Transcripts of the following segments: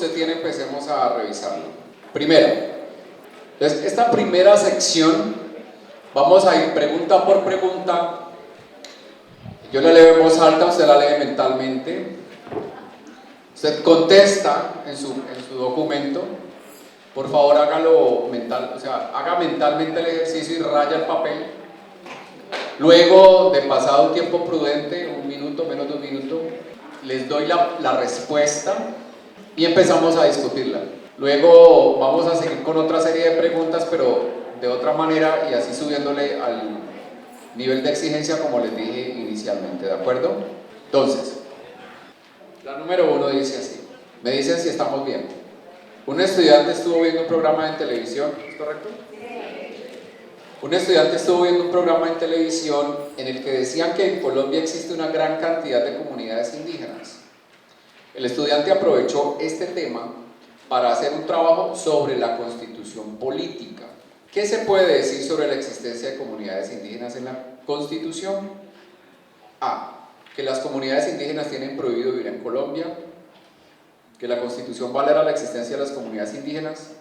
usted tiene, empecemos a revisarlo. Primero, entonces, esta primera sección, vamos a ir pregunta por pregunta. Yo la leo en voz alta, usted la lee mentalmente. Usted contesta en su documento. Por favor, hágalo mental, o sea, haga mentalmente el ejercicio y raya el papel. Luego de pasado un tiempo prudente, 1 minuto, menos de 1 minuto, les doy la respuesta y empezamos a discutirla. Luego vamos a seguir con otra serie de preguntas, pero de otra manera y así subiéndole al nivel de exigencia como les dije inicialmente, ¿de acuerdo? Entonces, la número 1 dice así, me dicen si estamos bien. Un estudiante estuvo viendo un programa en televisión, ¿es correcto? Un estudiante estuvo viendo un programa en televisión en el que decían que en Colombia existe una gran cantidad de comunidades indígenas. El estudiante aprovechó este tema para hacer un trabajo sobre la constitución política. ¿Qué se puede decir sobre la existencia de comunidades indígenas en la Constitución? A. Que las comunidades indígenas tienen prohibido vivir en Colombia. Que la Constitución valora la existencia de las comunidades indígenas.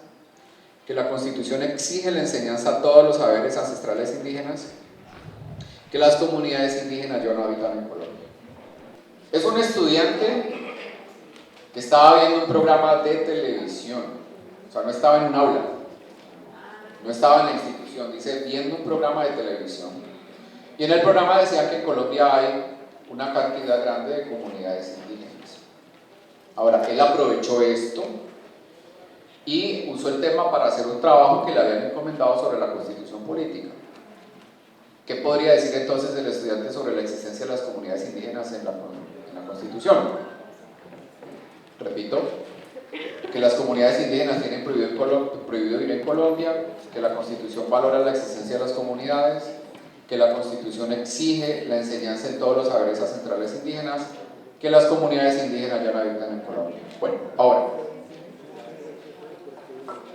Que la Constitución exige la enseñanza a todos los saberes ancestrales indígenas. Que las comunidades indígenas ya no habitan en Colombia. Es un estudiante que estaba viendo un programa de televisión, o sea, no estaba en un aula, no estaba en la institución, dice viendo un programa de televisión. Y en el programa decía que en Colombia hay una cantidad grande de comunidades indígenas. Ahora, él aprovechó esto y usó el tema para hacer un trabajo que le habían encomendado sobre la constitución política. ¿Qué podría decir entonces el estudiante sobre la existencia de las comunidades indígenas en la Constitución? Repito, que las comunidades indígenas tienen prohibido vivir en Colombia, que la Constitución valora la existencia de las comunidades, que la Constitución exige la enseñanza en todos los saberes ancestrales indígenas, que las comunidades indígenas ya no habitan en Colombia. Bueno, ahora,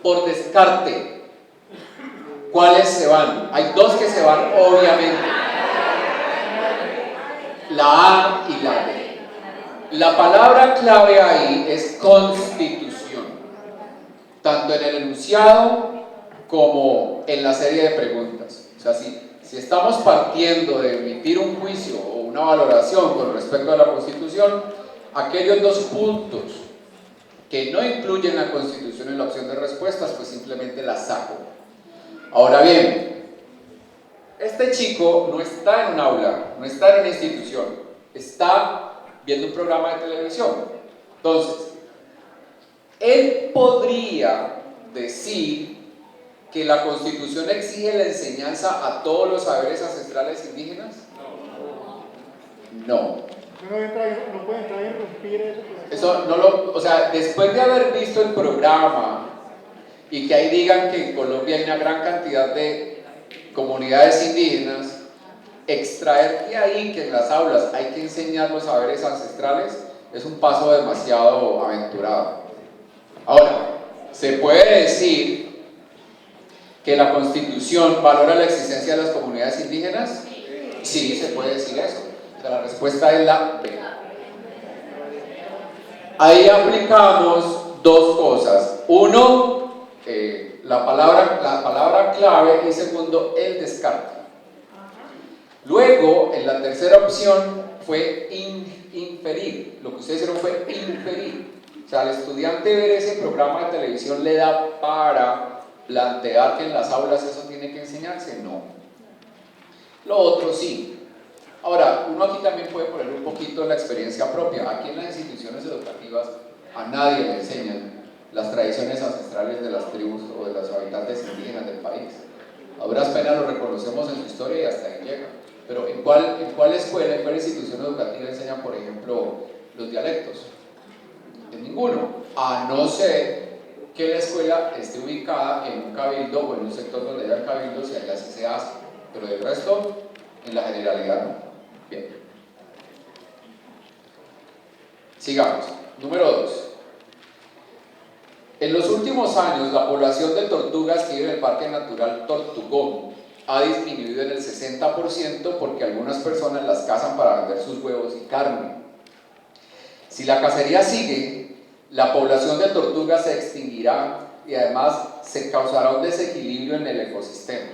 por descarte, ¿cuáles se van? Hay dos que se van, obviamente. La A y la B. La palabra clave ahí es constitución, tanto en el enunciado como en la serie de preguntas. O sea, si estamos partiendo de emitir un juicio o una valoración con respecto a la Constitución, aquellos dos puntos que no incluyen la Constitución en la opción de respuestas, pues simplemente las saco. Ahora bien, este chico no está en un aula, no está en una institución, está viendo un programa de televisión. Entonces, él podría decir que la Constitución exige la enseñanza a todos los saberes ancestrales indígenas. No. No puede entrar y irrumpir eso. Eso no lo, o sea, después de haber visto el programa y que ahí digan que en Colombia hay una gran cantidad de comunidades indígenas, extraer de ahí que en las aulas hay que enseñar los saberes ancestrales es un paso demasiado aventurado. Ahora, ¿se puede decir que la Constitución valora la existencia de las comunidades indígenas? Sí, se puede decir eso. O sea, la respuesta es la B. Ahí aplicamos dos cosas. Uno, la palabra clave, y segundo, el descarte. Luego, en la tercera opción fue inferir. Lo que ustedes hicieron fue inferir. O sea, al estudiante ver ese programa de televisión le da para plantear que en las aulas eso tiene que enseñarse. No. Lo otro sí. Ahora, uno aquí también puede poner un poquito la experiencia propia. Aquí en las instituciones educativas a nadie le enseñan las tradiciones ancestrales de las tribus o de los habitantes indígenas del país. A duras penas lo reconocemos en su historia y hasta ahí llega. Pero ¿en cuál escuela, en cuál institución educativa enseñan, por ejemplo, los dialectos? En ninguno, a no ser que la escuela esté ubicada en un cabildo o en un sector donde haya cabildos y allá así se hace. Pero del resto, en la generalidad no. Bien. Sigamos. Número 2. En los últimos años, la población de tortugas que vive en el Parque Natural Tortugón ha disminuido en el 60% porque algunas personas las cazan para vender sus huevos y carne. Si la cacería sigue, la población de tortugas se extinguirá y además se causará un desequilibrio en el ecosistema.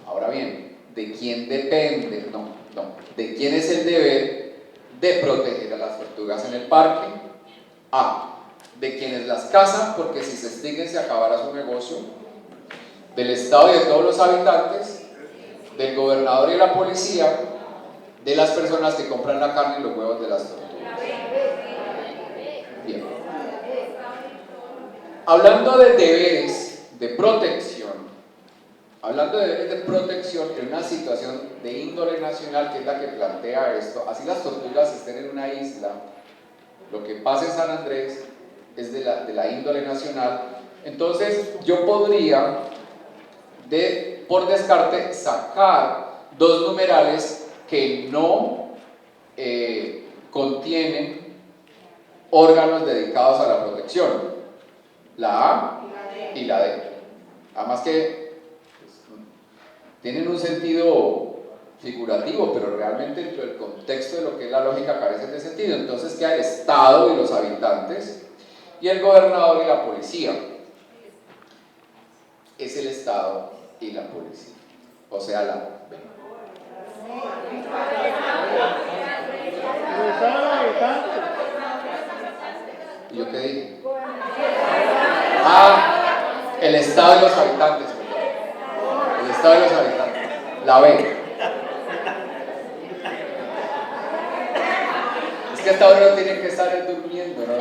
Ahora bien, ¿de quién depende? ¿De quién es el deber de proteger a las tortugas en el parque? A, de quienes las cazan, porque si se extinguen se acabará su negocio, del Estado y de todos los habitantes, del gobernador y la policía, de las personas que compran la carne y los huevos de las tortugas. Bien. Hablando de deberes de protección, en una situación de índole nacional, que es la que plantea esto, así las tortugas estén en una isla, lo que pasa en San Andrés es de la índole nacional. Entonces yo podría, por descarte, sacar dos numerales que no contienen órganos dedicados a la protección, la A y la D. Además que tienen un sentido figurativo, pero realmente dentro del contexto de lo que es la lógica carecen de sentido. Entonces queda el Estado y los habitantes, y el gobernador y la policía. Es el Estado y la policía, o sea, la B. ¿Y yo qué dije? El Estado y los habitantes, perdón. El Estado y los habitantes. La B. Es que hasta ahora no tienen que estar durmiendo, no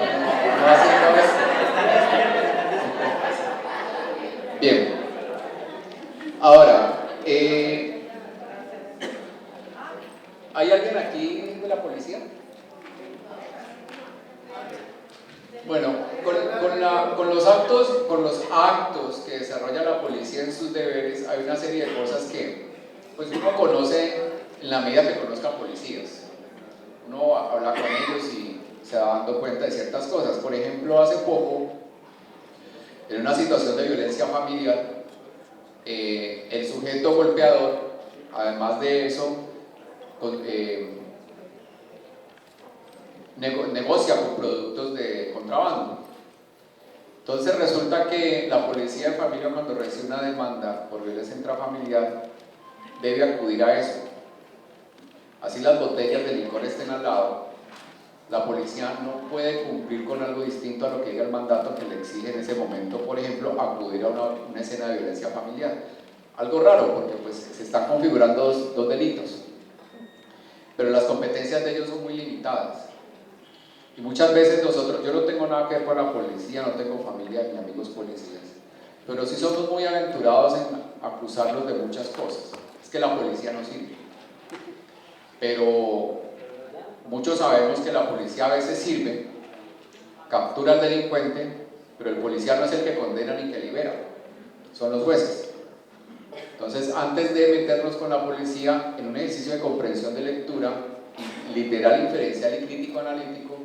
haciendo esto. Bien. Ahora, ¿hay alguien aquí de la policía? Bueno, con los actos que desarrolla la policía en sus deberes, hay una serie de cosas que pues uno conoce en la medida que conozca policías. Uno habla con ellos y se va dando cuenta de ciertas cosas. Por ejemplo, hace poco, en una situación de violencia familiar, el sujeto golpeador, además de eso, negocia con productos de contrabando. Entonces resulta que la policía de familia, cuando recibe una demanda por violencia intrafamiliar, debe acudir a eso. Así las botellas de licor estén al lado, la policía no puede cumplir con algo distinto a lo que diga el mandato que le exige en ese momento, por ejemplo, acudir a una escena de violencia familiar. Algo raro, porque pues se están configurando dos delitos, pero las competencias de ellos son muy limitadas. Y muchas veces nosotros, yo no tengo nada que ver con la policía, no tengo familia ni amigos policías, pero sí somos muy aventurados en acusarlos de muchas cosas. Es que la policía no sirve. Pero muchos sabemos que la policía a veces sirve, captura al delincuente, pero el policía no es el que condena ni que libera, son los jueces. Entonces, antes de meternos con la policía en un ejercicio de comprensión de lectura, literal, inferencial y crítico analítico,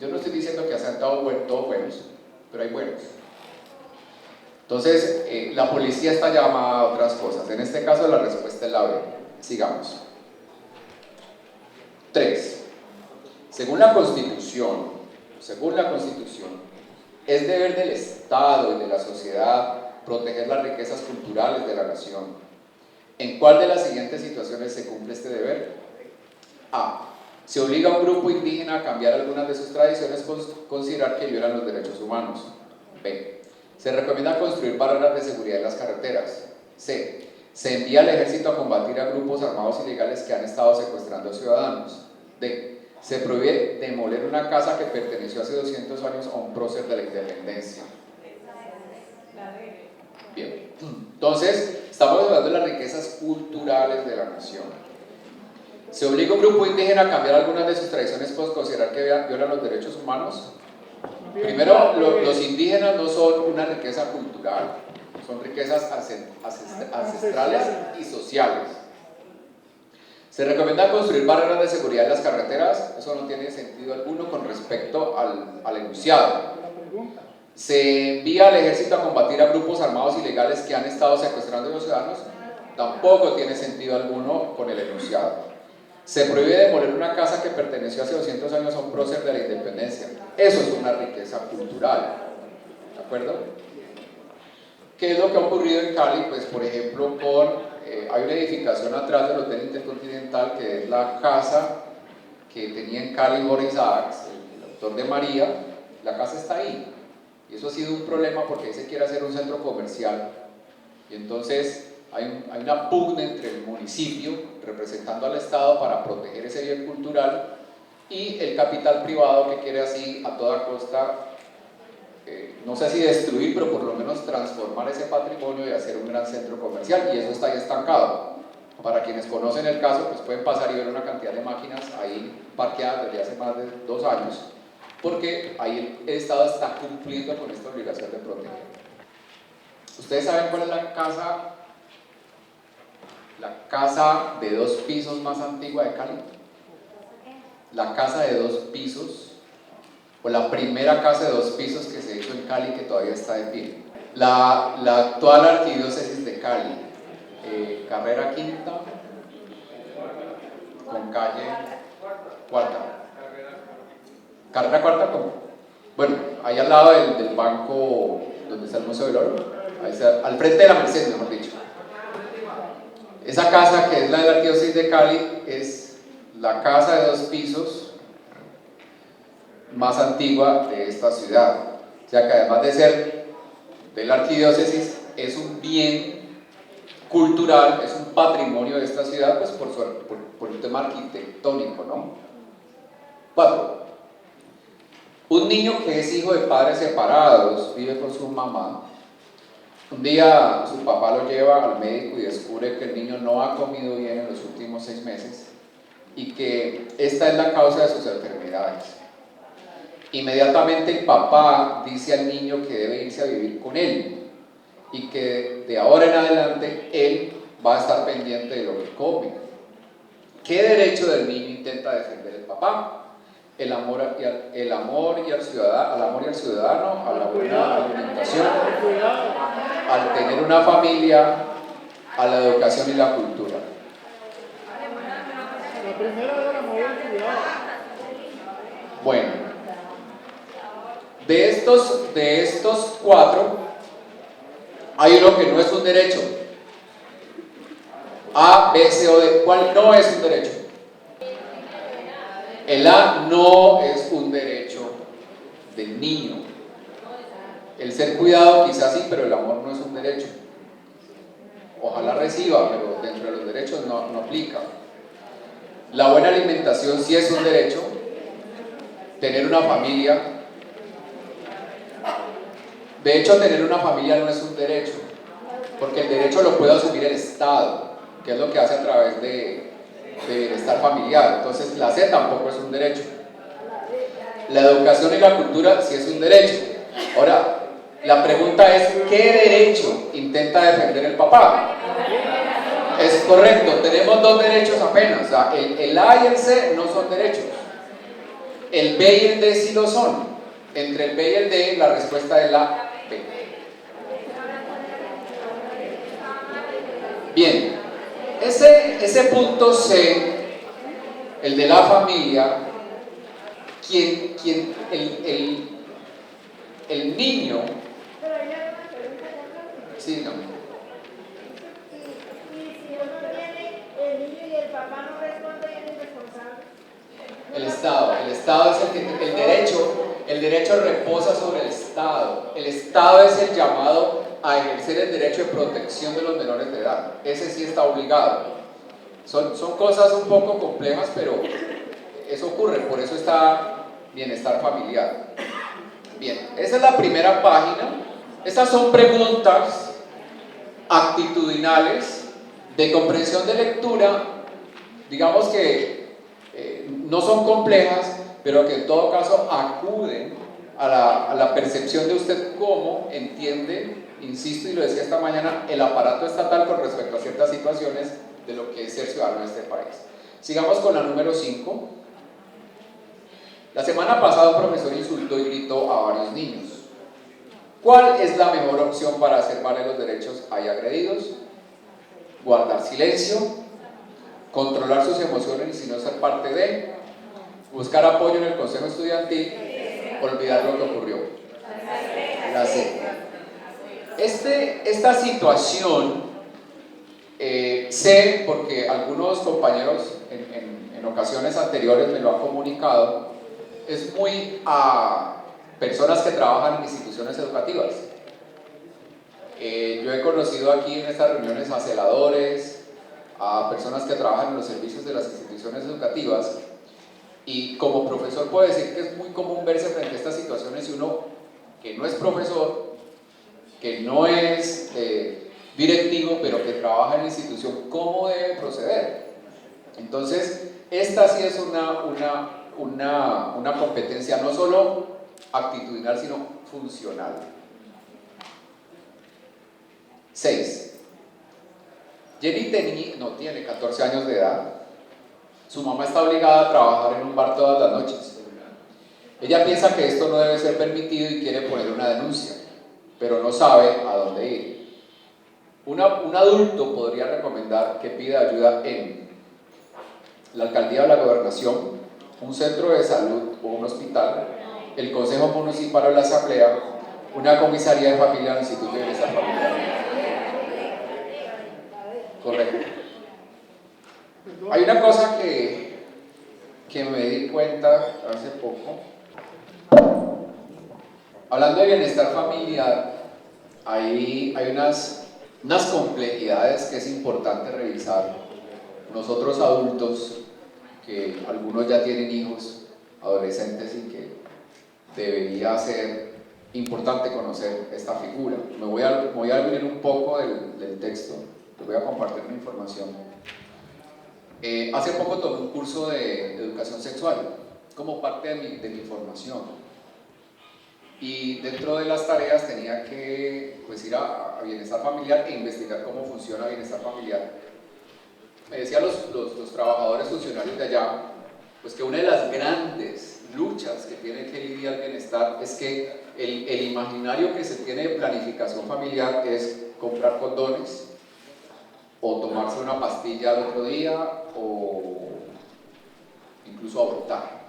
yo no estoy diciendo que sean todos buenos, pero hay buenos. Entonces, la policía está llamada a otras cosas. En este caso, la respuesta es la B. Sigamos. 3. Según la Constitución, es deber del Estado y de la sociedad proteger las riquezas culturales de la nación. ¿En cuál de las siguientes situaciones se cumple este deber? A. Se obliga a un grupo indígena a cambiar algunas de sus tradiciones por considerar que violan los derechos humanos. B. Se recomienda construir barreras de seguridad en las carreteras. C. Se envía al ejército a combatir a grupos armados ilegales que han estado secuestrando a ciudadanos. D. Se prohíbe demoler una casa que perteneció hace 200 años a un prócer de la independencia. Bien, entonces estamos hablando de las riquezas culturales de la nación. ¿Se obliga a un grupo indígena a cambiar algunas de sus tradiciones por considerar que violan los derechos humanos? Primero, los indígenas no son una riqueza cultural, son riquezas ancestrales y sociales. ¿Se recomienda construir barreras de seguridad en las carreteras? Eso no tiene sentido alguno con respecto al enunciado. ¿Se envía al ejército a combatir a grupos armados ilegales que han estado secuestrando a los ciudadanos? Tampoco tiene sentido alguno con el enunciado. Se prohíbe demoler una casa que perteneció hace 200 años a un prócer de la independencia. Eso es una riqueza cultural, ¿de acuerdo? ¿Qué es lo que ha ocurrido en Cali? Pues por ejemplo hay una edificación atrás del Hotel Intercontinental que es la casa que tenía en Cali Boris Isaacs, el autor de María. La casa está ahí y eso ha sido un problema porque ahí se quiere hacer un centro comercial y entonces hay una pugna entre el municipio representando al Estado para proteger ese bien cultural y el capital privado que quiere así a toda costa no sé si destruir, pero por lo menos transformar ese patrimonio y hacer un gran centro comercial, y eso está ahí estancado. Para quienes conocen el caso, pues pueden pasar y ver una cantidad de máquinas ahí parqueadas desde hace más de 2 años, porque ahí el Estado está cumpliendo con esta obligación de proteger. ¿Ustedes saben cuál es la casa de 2 pisos más antigua de Cali? La casa de 2 pisos, o la primera casa de 2 pisos que se hizo en Cali que todavía está de pie. La actual arquidiócesis de Cali, carrera quinta con calle cuarta. Carrera cuarta, ¿cómo? Bueno, ahí al lado del banco donde está el Museo del Oro, ahí está, al frente de la Merced, mejor dicho. Esa casa que es la de la arquidiócesis de Cali es la casa de 2 pisos más antigua de esta ciudad, o sea que además de ser de la arquidiócesis es un bien cultural, es un patrimonio de esta ciudad, pues por un tema arquitectónico, ¿no? 4. Un niño que es hijo de padres separados, vive con su mamá. Un día su papá lo lleva al médico y descubre que el niño no ha comido bien en los últimos 6 meses y que esta es la causa de sus enfermedades. Inmediatamente el papá dice al niño que debe irse a vivir con él y que de ahora en adelante él va a estar pendiente de lo que come. ¿Qué derecho del niño intenta defender el papá? El amor y al ciudadano, a la buena alimentación, al tener una familia, a la educación y la cultura. La primera era el amor y el cuidado. Bueno, de estos 4, hay uno que no es un derecho. A, B, C o D. ¿Cuál no es un derecho? El A no es un derecho del niño. El ser cuidado quizás sí, pero el amor no es un derecho. Ojalá reciba, pero dentro de los derechos no aplica. La buena alimentación sí es un derecho. Tener una familia. De hecho, tener una familia no es un derecho, porque el derecho lo puede asumir el Estado, que es lo que hace a través de bienestar familiar. Entonces, la C tampoco es un derecho. La educación y la cultura sí es un derecho. Ahora, la pregunta es, ¿qué derecho intenta defender el papá? Es correcto, tenemos 2 derechos apenas. O sea, el A y el C no son derechos. El B y el D sí lo son. Entre el B y el D, la respuesta es la B. Bien, ese punto C, el de la familia, el niño, sí, no. Y si uno tiene el niño y el papá no responde, ¿quién es responsable? El Estado es el derecho reposa sobre el Estado. El Estado es el llamado a ejercer el derecho de protección de los menores de edad. Ese sí está obligado. Son cosas un poco complejas, pero eso ocurre, por eso está bienestar familiar. Bien, esa es la primera página. Estas son preguntas actitudinales de comprensión de lectura, digamos que no son complejas, pero que en todo caso acuden a la percepción de usted cómo entiende, insisto y lo decía esta mañana, el aparato estatal con respecto a ciertas situaciones de lo que es ser ciudadano de este país. Sigamos con la número 5. La semana pasada un profesor insultó y gritó a varios niños. ¿Cuál es la mejor opción para hacer valer los derechos ahí agredidos? Guardar silencio, controlar sus emociones y si no ser parte de, buscar apoyo en el consejo estudiantil, olvidar lo que ocurrió. La C. Esta situación, sé porque algunos compañeros en ocasiones anteriores me lo han comunicado, es muy a personas que trabajan en instituciones educativas. Yo he conocido aquí en estas reuniones a celadores, a personas que trabajan en los servicios de las instituciones educativas, y como profesor puedo decir que es muy común verse frente a estas situaciones y uno que no es profesor, que no es directivo, pero que trabaja en la institución, ¿cómo debe proceder? Entonces, esta sí es una competencia no solo actitudinal, sino funcional. 6. Jenny tiene 14 años de edad. Su mamá está obligada a trabajar en un bar todas las noches. Ella piensa que esto no debe ser permitido y quiere poner una denuncia, pero no sabe a dónde ir. Un adulto podría recomendar que pida ayuda en la alcaldía o la gobernación, un centro de salud o un hospital, el consejo municipal o la asamblea, una comisaría de familia o instituto de bienestar familiar. Correcto. Hay una cosa que me di cuenta hace poco. Hablando de bienestar familiar, hay unas complejidades que es importante revisar. Nosotros adultos, que algunos ya tienen hijos, adolescentes, y que debería ser importante conocer esta figura. Me voy a abrir un poco del texto, te voy a compartir una información. Hace poco tomé un curso de educación sexual como parte de mi formación. Y dentro de las tareas tenía que ir a bienestar familiar e investigar cómo funciona bienestar familiar. Me decían los trabajadores funcionarios de allá, pues que una de las grandes luchas que tiene que lidiar bienestar es que el imaginario que se tiene de planificación familiar es comprar condones o tomarse una pastilla al otro día o incluso abortar.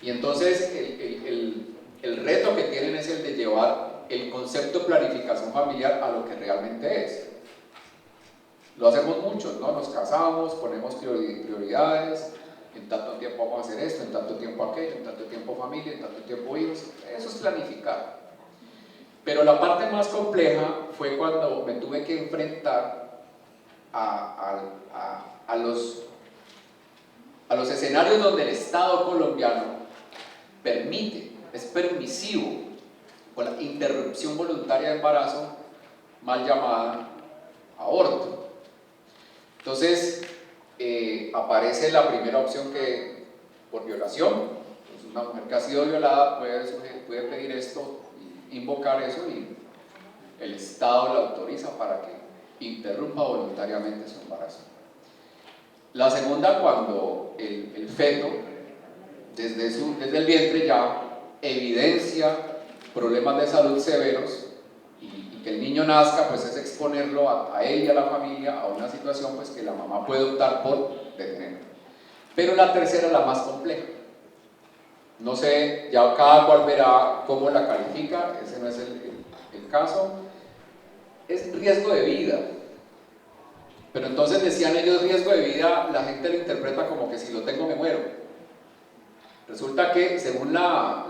Y entonces el reto que tienen es el de llevar el concepto de planificación familiar a lo que realmente es. Lo hacemos muchos, ¿no? Nos casamos, ponemos prioridades, en tanto tiempo vamos a hacer esto, en tanto tiempo aquello, en tanto tiempo familia, en tanto tiempo hijos. Eso es planificar. Pero la parte más compleja fue cuando me tuve que enfrentar a los escenarios donde el Estado colombiano es permisivo con la interrupción voluntaria de embarazo, mal llamada aborto. Entonces aparece la primera opción que por violación, pues una mujer que ha sido violada puede pedir esto, invocar eso, y el Estado la autoriza para que interrumpa voluntariamente su embarazo. La segunda, cuando el feto desde el vientre ya evidencia problemas de salud severos, y que el niño nazca, pues es exponerlo a él y a la familia a una situación pues que la mamá puede optar por detener. Pero la tercera es la más compleja. No sé, ya cada cual verá cómo la califica, ese no es el caso. Es riesgo de vida. Pero entonces decían ellos, riesgo de vida, la gente lo interpreta como que si lo tengo me muero. Resulta que según la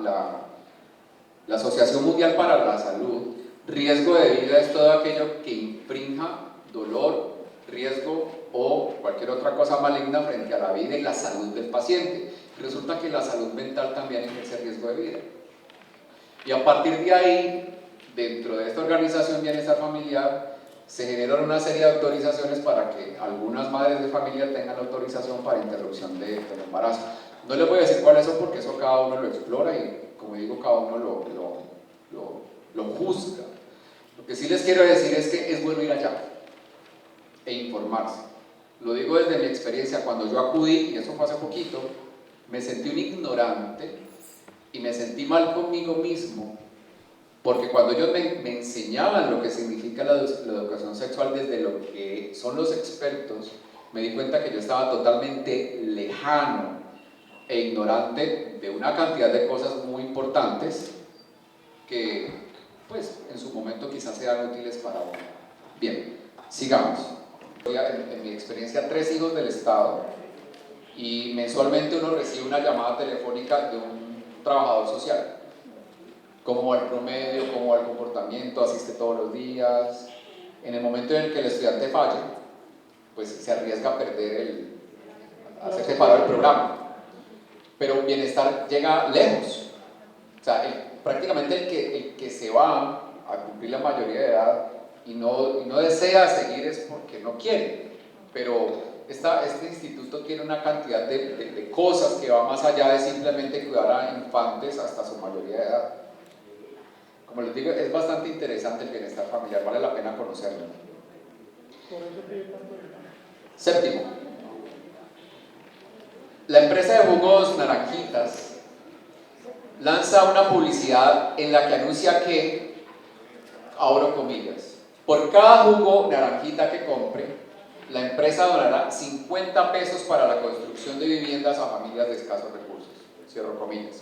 Asociación Mundial para la Salud, riesgo de vida es todo aquello que infrinja dolor, riesgo o cualquier otra cosa maligna frente a la vida y la salud del paciente. Resulta que la salud mental también ejerce riesgo de vida. Y a partir de ahí, dentro de esta organización Bienestar Familiar, se generaron una serie de autorizaciones para que algunas madres de familia tengan la autorización para interrupción del embarazo. No les voy a decir cuáles son porque eso cada uno lo explora y, como digo, cada uno lo juzga. Lo que sí les quiero decir es que es bueno ir allá e informarse. Lo digo desde mi experiencia. Cuando yo acudí, y eso fue hace poquito, me sentí un ignorante y me sentí mal conmigo mismo, porque cuando ellos me enseñaban lo que significa la educación sexual desde lo que son los expertos, me di cuenta que yo estaba totalmente lejano e ignorante de una cantidad de cosas muy importantes que, pues, en su momento quizás sean útiles para uno. Bien, sigamos. En mi experiencia, 3 hijos del Estado, y mensualmente uno recibe una llamada telefónica de un trabajador social. ¿Cómo va el promedio? ¿Cómo va el comportamiento? ¿Asiste todos los días? En el momento en el que el estudiante falle, pues se arriesga a perder a hacerse paro del programa. Pero bienestar llega lejos. O sea, prácticamente el que se va a cumplir la mayoría de edad y no desea seguir es porque no quiere. Pero este instituto tiene una cantidad de cosas que va más allá de simplemente cuidar a infantes hasta su mayoría de edad. Como les digo, es bastante interesante el bienestar familiar, vale la pena conocerlo. Séptimo, la empresa de jugos Naranjitas lanza una publicidad en la que anuncia que, abro comillas, por cada jugo naranjita que compre, la empresa donará 50 pesos para la construcción de viviendas a familias de escasos recursos, cierro comillas.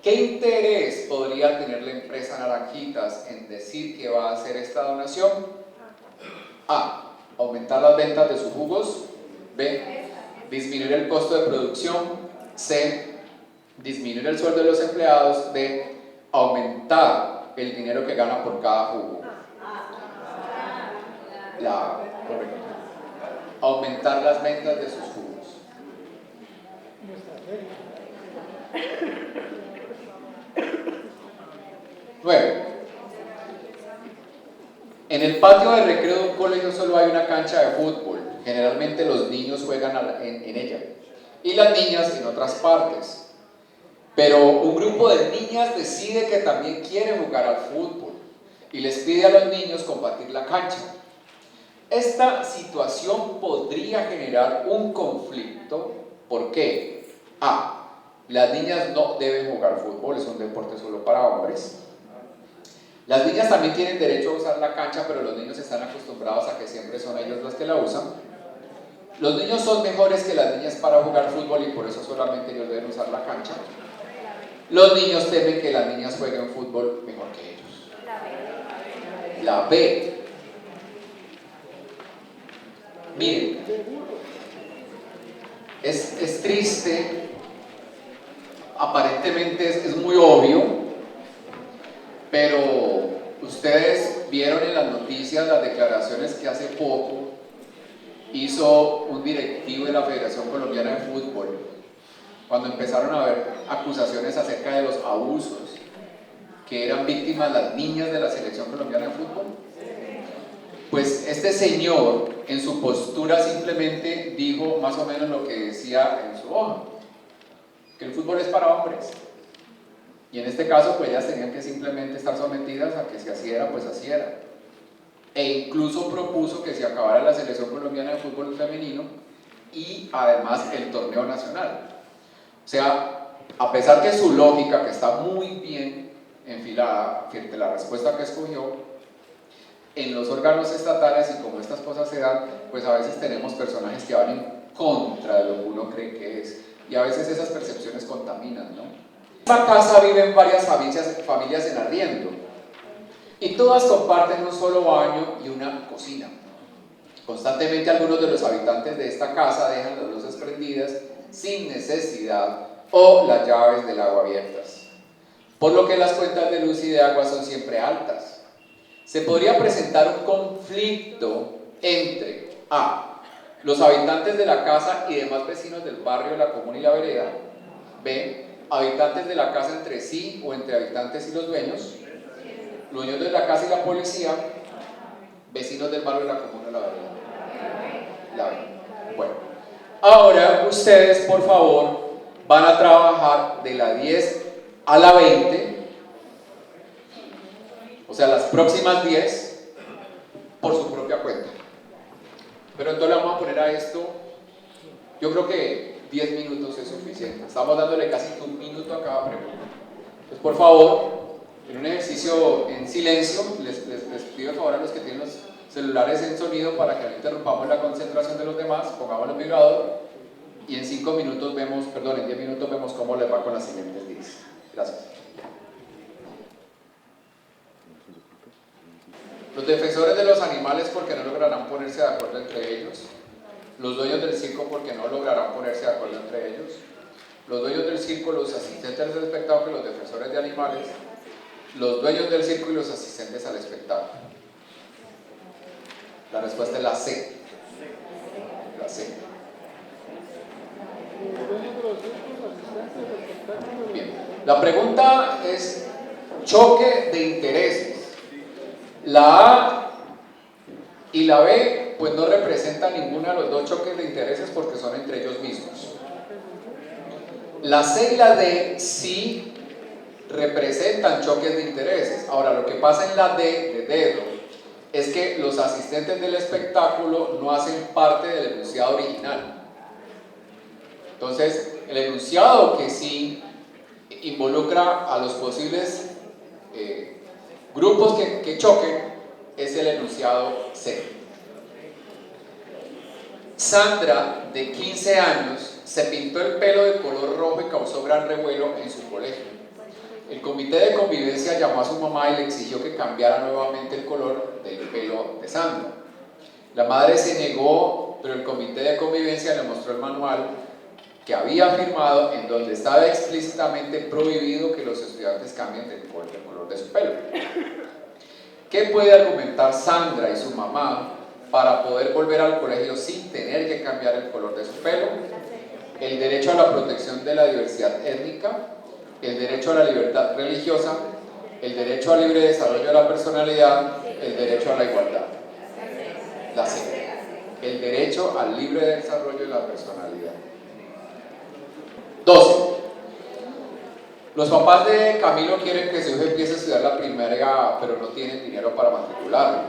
¿Qué interés podría tener la empresa Naranjitas en decir que va a hacer esta donación? A. Aumentar las ventas de sus jugos. B. Disminuir el costo de producción. C. Disminuir el sueldo de los empleados. D. Aumentar el dinero que gana por cada jugo. Correcto. Aumentar las ventas de sus jugos. Nueve. En el patio de recreo de un colegio solo hay una cancha de fútbol. Generalmente los niños juegan en ella y las niñas en otras partes. Pero un grupo de niñas decide que también quiere jugar al fútbol y les pide a los niños compartir la cancha. Esta situación podría generar un conflicto. ¿Por qué? A. Las niñas no deben jugar fútbol, es un deporte solo para hombres. Las niñas también tienen derecho a usar la cancha, pero los niños están acostumbrados a que siempre son ellos los que la usan. Los niños son mejores que las niñas para jugar fútbol y por eso solamente ellos deben usar la cancha. Los niños temen que las niñas jueguen fútbol mejor que ellos. La B. Miren, es triste, aparentemente es muy obvio, pero ustedes vieron en las noticias las declaraciones que hace poco hizo un directivo de la Federación Colombiana de Fútbol, cuando empezaron a haber acusaciones acerca de los abusos que eran víctimas las niñas de la Selección Colombiana de Fútbol. Pues este señor en su postura simplemente dijo más o menos lo que decía en su hoja, que el fútbol es para hombres. Y en este caso, pues ellas tenían que simplemente estar sometidas a que si así era, pues así era. E incluso propuso que se acabara la Selección Colombiana de Fútbol Femenino y además el torneo nacional. O sea, a pesar que su lógica, que está muy bien enfilada frente a la respuesta que escogió, en los órganos estatales y como estas cosas se dan, pues a veces tenemos personajes que van en contra de lo que uno cree que es. Y a veces esas percepciones contaminan, ¿no? En esta casa viven varias familias en arriendo y todas comparten un solo baño y una cocina. Constantemente algunos de los habitantes de esta casa dejan las luces prendidas sin necesidad o las llaves del agua abiertas, por lo que las cuentas de luz y de agua son siempre altas. Se podría presentar un conflicto entre A. los habitantes de la casa y demás vecinos del barrio, la comuna y la vereda. B. habitantes de la casa entre sí o entre habitantes y los dueños de la casa y la policía. Vecinos del barrio, la comuna y la vereda. La B. Bueno, ahora ustedes por favor van a trabajar de la 10 a la 20, o sea, las próximas 10 por su propia cuenta. Pero entonces le vamos a poner a esto, yo creo que 10 minutos es suficiente. Estamos dándole casi 1 minuto a cada pregunta. Entonces, por favor, en un ejercicio en silencio, les pido el favor a los que tienen los celulares en sonido para que no interrumpamos la concentración de los demás, pongamos el vibrador y en 5 minutos vemos, perdón, en 10 minutos vemos cómo les va con las siguientes 10. Gracias. Los defensores de los animales porque no lograrán ponerse de acuerdo entre ellos. Los dueños del circo porque no lograrán ponerse de acuerdo entre ellos. Los dueños del circo, los asistentes del espectáculo, los defensores de animales, los dueños del circo y los asistentes al espectáculo. La respuesta es la C. La C. Bien. La pregunta es choque de intereses. La A y la B pues no representan ninguno de los dos choques de intereses porque son entre ellos mismos. La C y la D sí representan choques de intereses. Ahora, lo que pasa en la D de dedo es que los asistentes del espectáculo no hacen parte del enunciado original. Entonces, el enunciado que sí involucra a los posibles grupos que choquen es el enunciado C. Sandra, de 15 años, se pintó el pelo de color rojo y causó gran revuelo en su colegio. El comité de convivencia llamó a su mamá y le exigió que cambiara nuevamente el color del pelo de Sandra. La madre se negó, pero el comité de convivencia le mostró el manual que había firmado en donde estaba explícitamente prohibido que los estudiantes cambien el color de su pelo. ¿Qué puede argumentar Sandra y su mamá para poder volver al colegio sin tener que cambiar el color de su pelo? El derecho a la protección de la diversidad étnica, el derecho a la libertad religiosa, el derecho al libre desarrollo de la personalidad, el derecho a la igualdad. La C. El derecho al libre desarrollo de la personalidad. 12. Los papás de Camilo quieren que su hijo empiece a estudiar la primaria, pero no tienen dinero para matricularlo.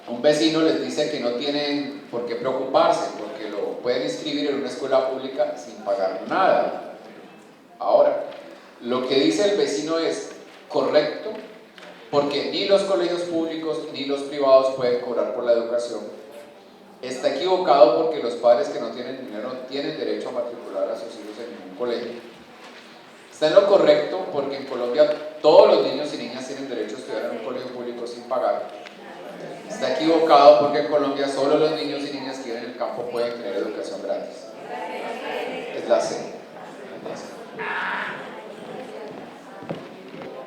Un vecino les dice que no tienen por qué preocuparse, porque lo pueden inscribir en una escuela pública sin pagar nada. Ahora, lo que dice el vecino es correcto, porque ni los colegios públicos ni los privados pueden cobrar por la educación. Está equivocado porque los padres que no tienen dinero no tienen derecho a matricular a sus hijos en ningún colegio. Está en lo correcto porque en Colombia todos los niños y niñas tienen derecho a estudiar en un colegio público sin pagar. Está equivocado porque en Colombia solo los niños y niñas que viven en el campo pueden tener educación gratis. Es la C.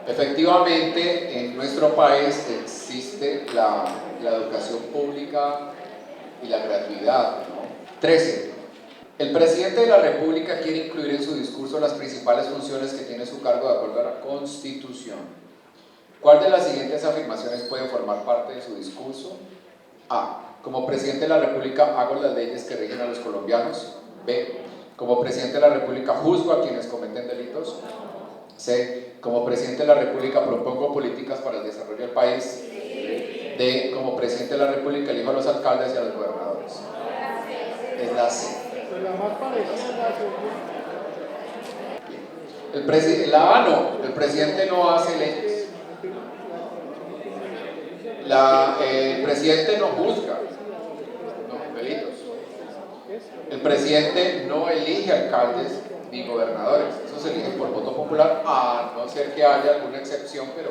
Efectivamente, en nuestro país existe la educación pública y la gratuidad, ¿no? 13. El presidente de la República quiere incluir en su discurso las principales funciones que tiene su cargo de acuerdo a la Constitución. ¿Cuál de las siguientes afirmaciones puede formar parte de su discurso? A. Como presidente de la República hago las leyes que rigen a los colombianos. B. Como presidente de la República juzgo a quienes cometen delitos. C. Como presidente de la República propongo políticas para el desarrollo del país. D. Como presidente de la República elijo a los alcaldes y a los gobernadores. Es la C. La más parecida es la La A no, el presidente no hace leyes. El presidente no juzga delitos. El presidente no elige alcaldes ni gobernadores. Esos se eligen por voto popular, a no ser que haya alguna excepción, pero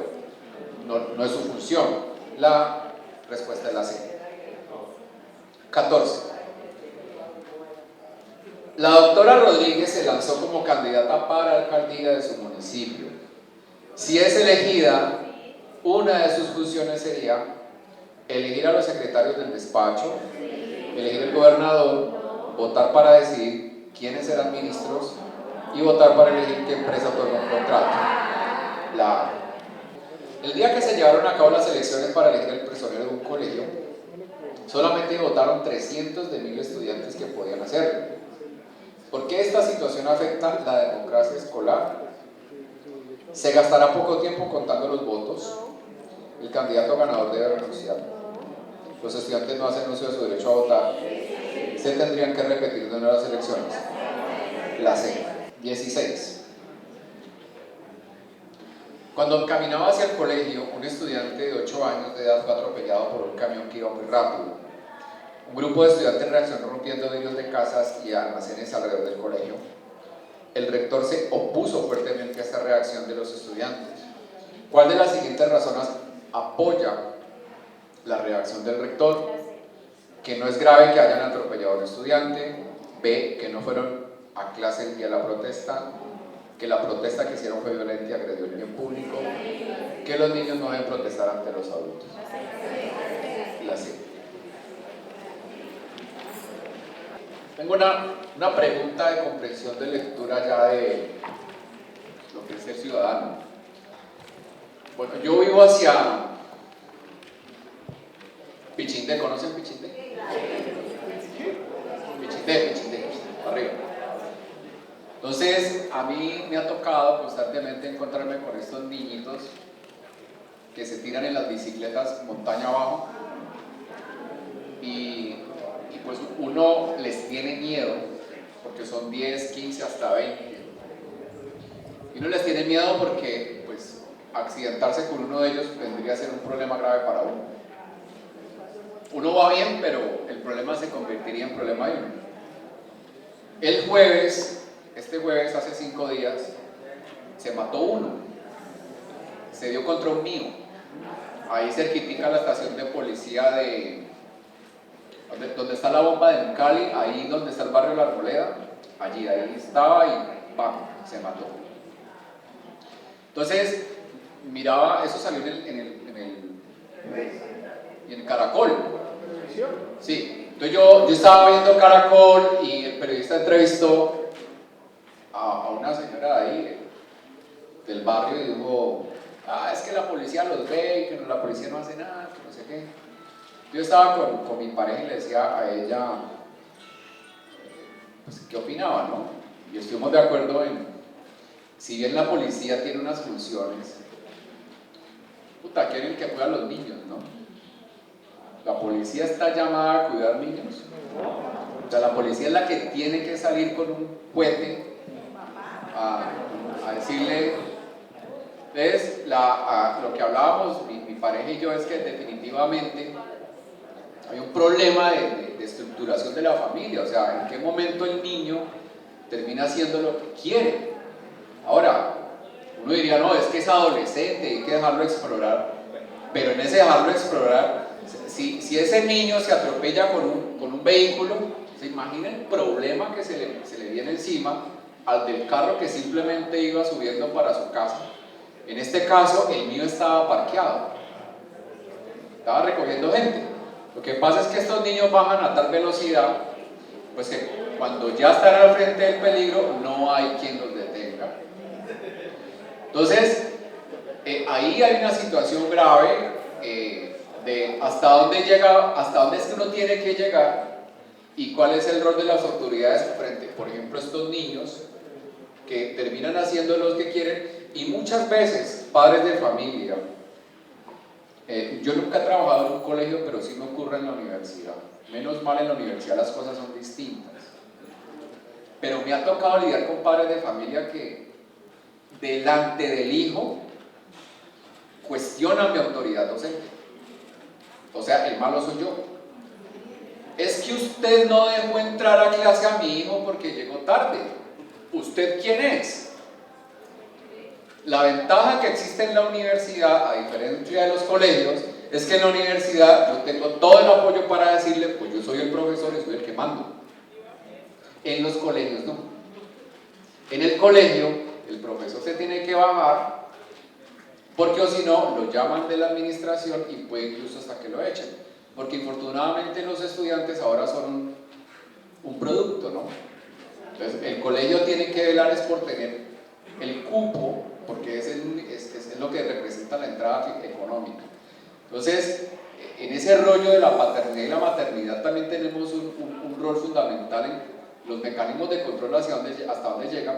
no es su función. La respuesta es la C. 14. La doctora Rodríguez se lanzó como candidata para alcaldía de su municipio. Si es elegida, una de sus funciones sería elegir a los secretarios del despacho, elegir el gobernador, votar para decidir quiénes serán ministros y votar para elegir qué empresa otorga un contrato. El día que se llevaron a cabo las elecciones para elegir el personero de un colegio, solamente votaron 300.000 estudiantes que podían hacerlo. ¿Por qué esta situación afecta la democracia escolar? Se gastará poco tiempo contando los votos. El candidato ganador debe renunciar. Los estudiantes no hacen uso de su derecho a votar. Se tendrían que repetir de nuevas elecciones. La C. 16. Cuando caminaba hacia el colegio, un estudiante de 8 años de edad fue atropellado por un camión que iba muy rápido. Un grupo de estudiantes reaccionó rompiendo vidrios de casas y almacenes alrededor del colegio. El rector se opuso fuertemente a esta reacción de los estudiantes. ¿Cuál de las siguientes razones apoya la reacción del rector? Que no es grave que hayan atropellado a un estudiante. B, que no fueron a clase el día de la protesta. Que la protesta que hicieron fue violenta y agredió el bien público. Que los niños no deben protestar ante los adultos. La C. Tengo una pregunta de comprensión de lectura ya de lo que es ser ciudadano. Bueno, yo vivo hacia Pichindé, ¿conocen Pichindé? Pichindé, arriba. Entonces, a mí me ha tocado constantemente encontrarme con estos niñitos que se tiran en las bicicletas montaña abajo y pues uno les tiene miedo porque son 10, 15, hasta 20 y uno les tiene miedo porque pues accidentarse con uno de ellos vendría a ser un problema grave para uno va bien, pero el problema se convertiría en problema de uno. Este jueves hace 5 días se mató uno, se dio contra un mío ahí cerquitica la estación de policía de donde está la bomba de Cali, ahí donde está el barrio La Arboleda, ahí estaba y ¡pam!, se mató. Entonces, miraba, eso salió en el Caracol. Sí, entonces yo estaba viendo Caracol y el periodista entrevistó a una señora de ahí, del barrio, y dijo, es que la policía los ve y que la policía no hace nada, que no sé qué. Yo estaba con mi pareja y le decía a ella pues, qué opinaba, ¿no? Y estuvimos de acuerdo en, si bien la policía tiene unas funciones, quieren que cuida a los niños, ¿no? La policía está llamada a cuidar niños. O sea, la policía es la que tiene que salir con un cohete a decirle, ¿ves? Lo que hablábamos mi pareja y yo es que definitivamente hay un problema de estructuración de la familia, o sea, en qué momento el niño termina haciendo lo que quiere. Ahora, uno diría, no, es que es adolescente, hay que dejarlo explorar, pero en ese dejarlo explorar, si ese niño se atropella con un vehículo, se imagina el problema que se le viene encima al del carro que simplemente iba subiendo para su casa. En este caso, el mío estaba parqueado, estaba recogiendo gente. Lo que pasa es que estos niños bajan a tal velocidad, pues que cuando ya están al frente del peligro, no hay quien los detenga. Entonces, ahí hay una situación grave de hasta dónde es que uno tiene que llegar y cuál es el rol de las autoridades frente, por ejemplo, estos niños que terminan haciendo lo que quieren y muchas veces padres de familia. Yo nunca he trabajado en un colegio, pero sí me ocurre en la universidad. Menos mal, en la universidad las cosas son distintas. Pero me ha tocado lidiar con padres de familia que delante del hijo cuestionan mi autoridad docente. O sea, el malo soy yo. Es que usted no dejó entrar a clase a mi hijo porque llegó tarde. ¿Usted quién es? La ventaja que existe en la universidad, a diferencia de los colegios, es que en la universidad yo tengo todo el apoyo para decirle, pues yo soy el profesor y soy el que mando. En los colegios no. En el colegio, el profesor se tiene que bajar, porque o si no, lo llaman de la administración y puede incluso hasta que lo echen. Porque infortunadamente los estudiantes ahora son un producto, ¿no? Entonces, el colegio tiene que velar es por tener el cupo, porque es lo que representa la entrada económica. Entonces, en ese rollo de la paternidad y la maternidad también tenemos un rol fundamental en los mecanismos de control hasta dónde llegan.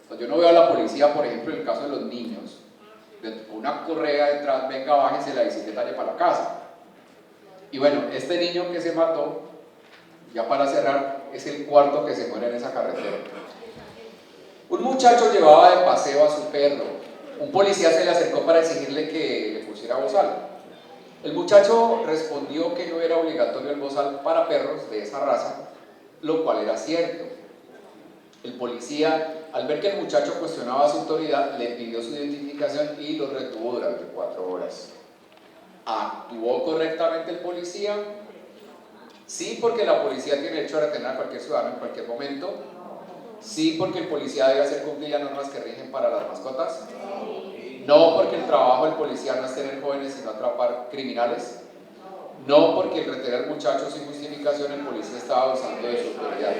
Pues yo no veo a la policía, por ejemplo, en el caso de los niños, con una correa detrás, venga, bájese la bicicleta y para la casa. Y bueno, este niño que se mató, ya para cerrar, es el cuarto que se muere en esa carretera. Un muchacho llevaba de paseo a su perro, un policía se le acercó para exigirle que le pusiera bozal. El muchacho respondió que no era obligatorio el bozal para perros de esa raza, lo cual era cierto. El policía, al ver que el muchacho cuestionaba su autoridad, le pidió su identificación y lo retuvo durante 4 horas. ¿Actuó correctamente el policía? Sí, porque la policía tiene derecho a retener a cualquier ciudadano en cualquier momento. Sí, porque el policía debe hacer cumplir las normas que rigen para las mascotas. No, porque el trabajo del policía no es tener jóvenes sino atrapar criminales. No, porque el retener muchachos sin justificación el policía estaba abusando de su autoridad.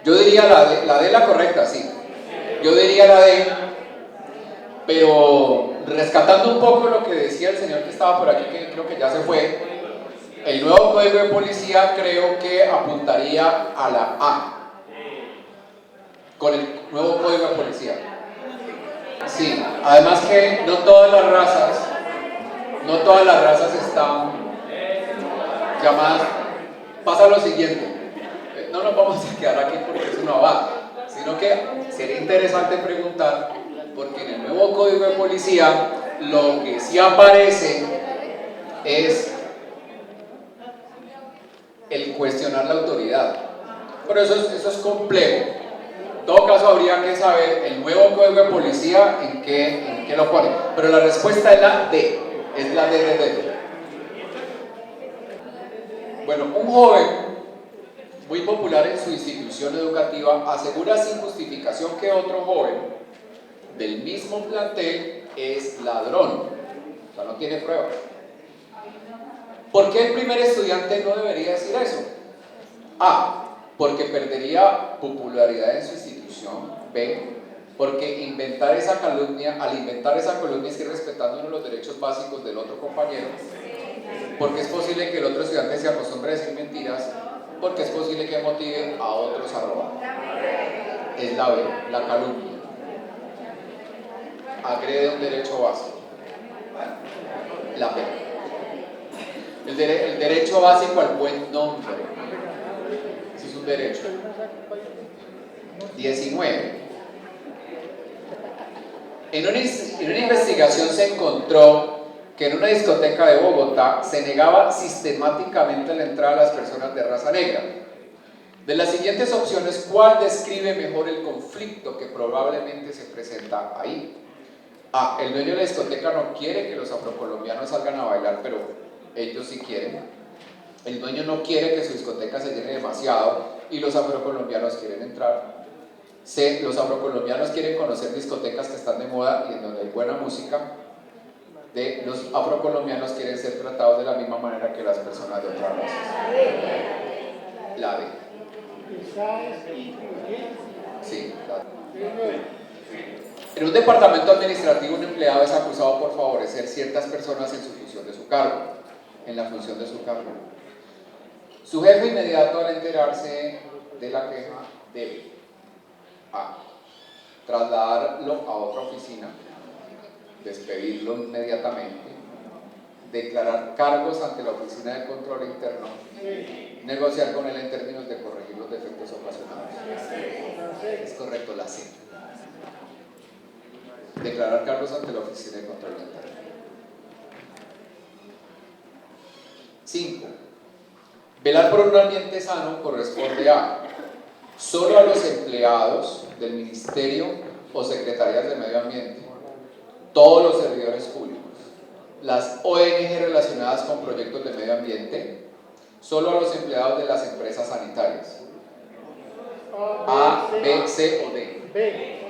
Yo diría la D, la correcta, sí. Yo diría la D, pero rescatando un poco lo que decía el señor que estaba por aquí, que creo que ya se fue, el nuevo código de policía creo que apuntaría a la A, con el nuevo código de policía. Sí, además que no todas las razas están llamadas. Pasa lo siguiente, no nos vamos a quedar aquí porque es una base, sino que sería interesante preguntar, porque en el nuevo código de policía lo que sí aparece es el cuestionar la autoridad. Pero eso es complejo. En todo caso habría que saber el nuevo código de policía en qué lo pone. Pero la respuesta es la D, es la D de D. Bueno, un joven muy popular en su institución educativa asegura sin justificación que otro joven del mismo plantel es ladrón. O sea, no tiene pruebas. ¿Por qué el primer estudiante no debería decir eso? A, porque perdería popularidad en su institución. B, porque al inventar esa calumnia está irrespetando uno de los derechos básicos del otro compañero. Porque es posible que el otro estudiante se acostumbre a decir mentiras, porque es posible que motive a otros a robar. Es la B, la calumnia. Agrede un derecho básico. La B. El derecho básico al buen nombre. Ese es un derecho. 19. En una investigación se encontró que en una discoteca de Bogotá se negaba sistemáticamente la entrada a las personas de raza negra. De las siguientes opciones, ¿cuál describe mejor el conflicto que probablemente se presenta ahí? A, el dueño de la discoteca no quiere que los afrocolombianos salgan a bailar, pero ellos sí quieren. El dueño no quiere que su discoteca se llene demasiado y los afrocolombianos quieren entrar. C, los afrocolombianos quieren conocer discotecas que están de moda y en donde hay buena música. D, los afrocolombianos quieren ser tratados de la misma manera que las personas de otras razas. La D. Sí, la D. En un departamento administrativo, un empleado es acusado por favorecer ciertas personas en la función de su cargo. Su jefe inmediato, al enterarse de la queja, debe A, trasladarlo a otra oficina, despedirlo inmediatamente, declarar cargos ante la Oficina de Control Interno, negociar con él en términos de corregir los defectos ocasionados. Es correcto, la C. Declarar cargos ante la Oficina de Control Interno. 5. Velar por un ambiente sano corresponde a solo a los empleados del Ministerio o Secretarías de Medio Ambiente, todos los servidores públicos, las ONG relacionadas con proyectos de medio ambiente, solo a los empleados de las empresas sanitarias. A, B, C o D.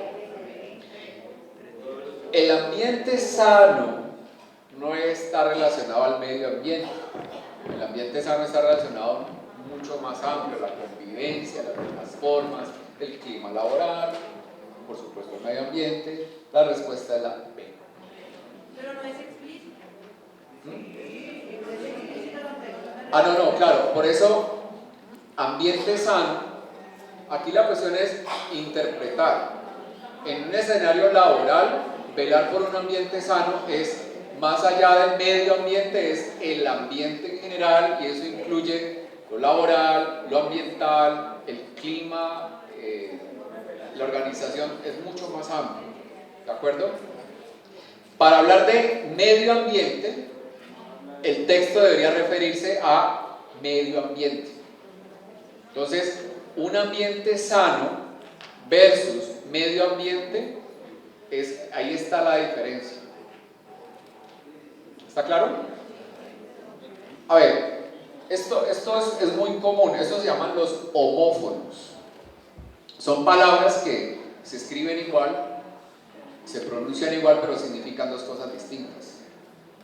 El ambiente sano no está relacionado al medio ambiente. El ambiente sano está relacionado mucho más amplio, la convivencia, las formas, el clima laboral, por supuesto el medio ambiente. La respuesta es la B. Pero no es explícito. No, claro, por eso ambiente sano, aquí la cuestión es interpretar. En un escenario laboral, velar por un ambiente sano es más allá del medio ambiente, es el ambiente en general, y eso incluye lo laboral, lo ambiental, el clima, la organización, es mucho más amplio. ¿De acuerdo? Para hablar de medio ambiente, el texto debería referirse a medio ambiente. Entonces, un ambiente sano versus medio ambiente, ahí está la diferencia. ¿Está claro? A ver, esto es muy común, estos se llaman los homófonos. Son palabras que se escriben igual, se pronuncian igual, pero significan dos cosas distintas.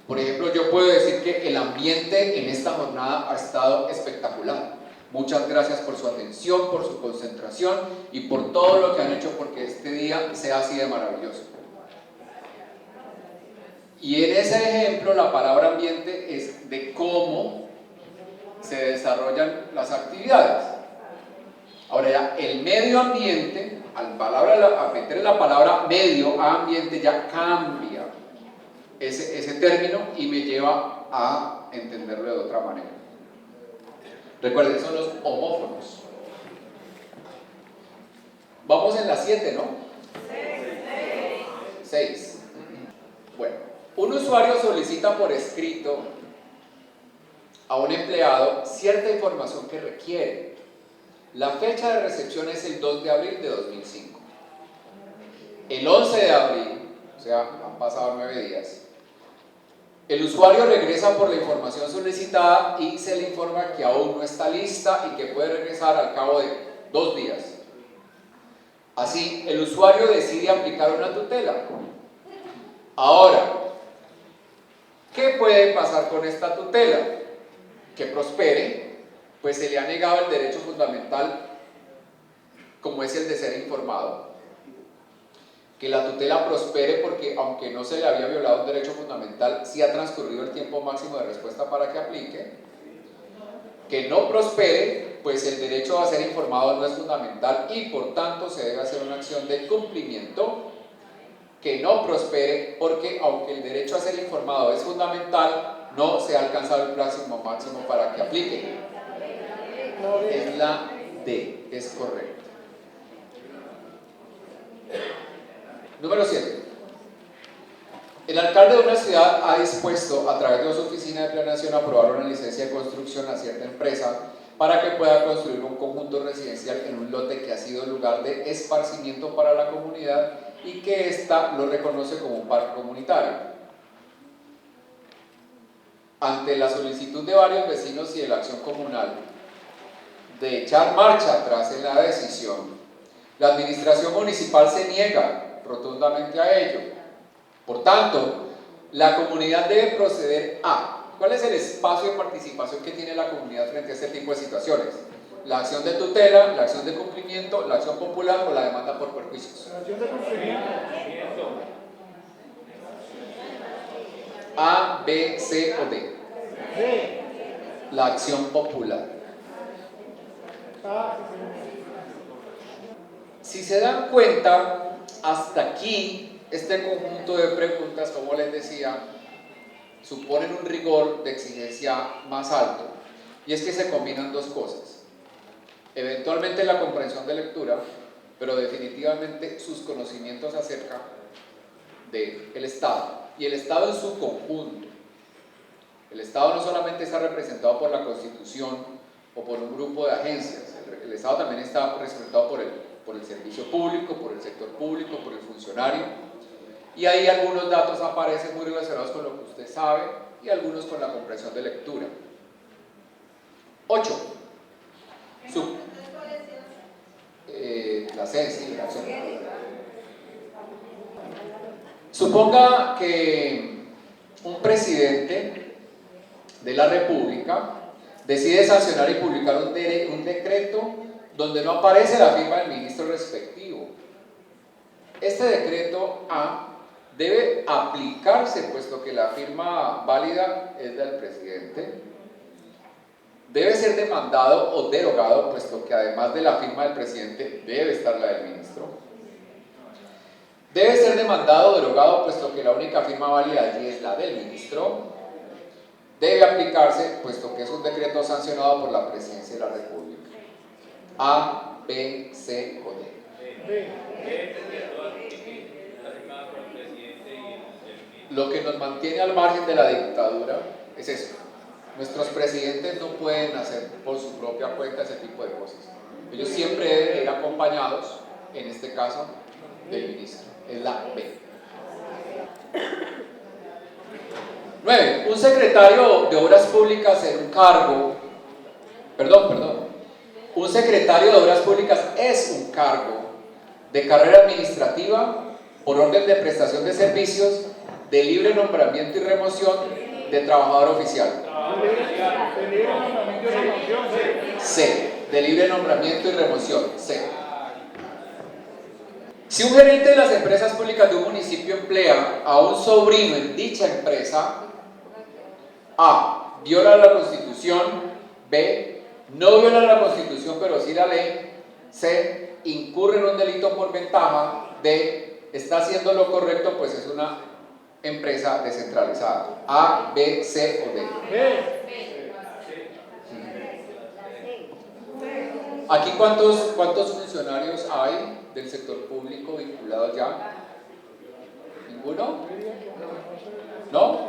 Por ejemplo, yo puedo decir que el ambiente en esta jornada ha estado espectacular. Muchas gracias por su atención, por su concentración y por todo lo que han hecho porque este día sea así de maravilloso. Y en ese ejemplo la palabra ambiente es de cómo se desarrollan las actividades. Ahora ya, el medio ambiente, al meter la palabra medio a ambiente ya cambia ese término y me lleva a entenderlo de otra manera. Recuerden, son los homófonos. Vamos en la 7, ¿no? 6. Bueno, un usuario solicita por escrito a un empleado cierta información que requiere. La fecha de recepción es el 2 de abril de 2005. El 11 de abril, o sea, han pasado 9 días, el usuario regresa por la información solicitada y se le informa que aún no está lista y que puede regresar al cabo de 2 días. Así, el usuario decide aplicar una tutela. Ahora, ¿qué puede pasar con esta tutela? Que prospere, pues se le ha negado el derecho fundamental, como es el de ser informado. Que la tutela prospere porque, aunque no se le había violado un derecho fundamental, sí ha transcurrido el tiempo máximo de respuesta para que aplique. Que no prospere, pues el derecho a ser informado no es fundamental y por tanto se debe hacer una acción de cumplimiento. Que no prospere porque, aunque el derecho a ser informado es fundamental, no se ha alcanzado el plazo máximo para que aplique. Es la D, es correcto. Número 7. El alcalde de una ciudad ha dispuesto a través de su oficina de planeación aprobar una licencia de construcción a cierta empresa para que pueda construir un conjunto residencial en un lote que ha sido lugar de esparcimiento para la comunidad y que ésta lo reconoce como un parque comunitario. Ante la solicitud de varios vecinos y de la acción comunal de echar marcha atrás en la decisión, la administración municipal se niega rotundamente a ello. Por tanto, la comunidad debe proceder a... ¿Cuál es el espacio de participación que tiene la comunidad frente a este tipo de situaciones? La acción de tutela, la acción de cumplimiento, la acción popular o la demanda por perjuicios. La acción de cumplimiento. A, B, C o D. D. La acción popular. A. Si se dan cuenta, hasta aquí, este conjunto de preguntas, como les decía, suponen un rigor de exigencia más alto. Y es que se combinan dos cosas. Eventualmente la comprensión de lectura, pero definitivamente sus conocimientos acerca del Estado. Y el Estado en su conjunto. El Estado no solamente está representado por la Constitución o por un grupo de agencias. El Estado también está representado por el servicio público, por el sector público, por el funcionario. Y ahí algunos datos aparecen muy relacionados con lo que usted sabe y algunos con la comprensión de lectura. 8. La CENSI, la acción. Suponga que un presidente de la República decide sancionar y publicar un decreto donde no aparece la firma del ministro respectivo. Este decreto A debe aplicarse, puesto que la firma válida es del presidente. Debe ser demandado o derogado, puesto que además de la firma del presidente debe estar la del ministro. Debe ser demandado o derogado, puesto que la única firma válida allí es la del ministro. Debe aplicarse, puesto que es un decreto sancionado por la Presidencia de la República. A, B, C o D. lo que nos mantiene al margen de la dictadura es eso. Nuestros presidentes no pueden hacer por su propia cuenta ese tipo de cosas. Ellos siempre deben ir acompañados, en este caso, del ministro. Es la B. 9. Un secretario de Obras Públicas en un cargo, un secretario de Obras Públicas es un cargo de carrera administrativa por orden de prestación de servicios, de libre nombramiento y remoción de trabajador oficial. C. De libre nombramiento y remoción. C. Si un gerente de las empresas públicas de un municipio emplea a un sobrino en dicha empresa, A. Viola la Constitución. B. No viola la Constitución pero sí la ley. C. Incurre en un delito por ventaja. D. Está haciendo lo correcto pues es una empresa descentralizada. A, B, C o D. Aquí ¿cuántos funcionarios hay del sector público vinculados ya? ¿Ninguno? ¿No?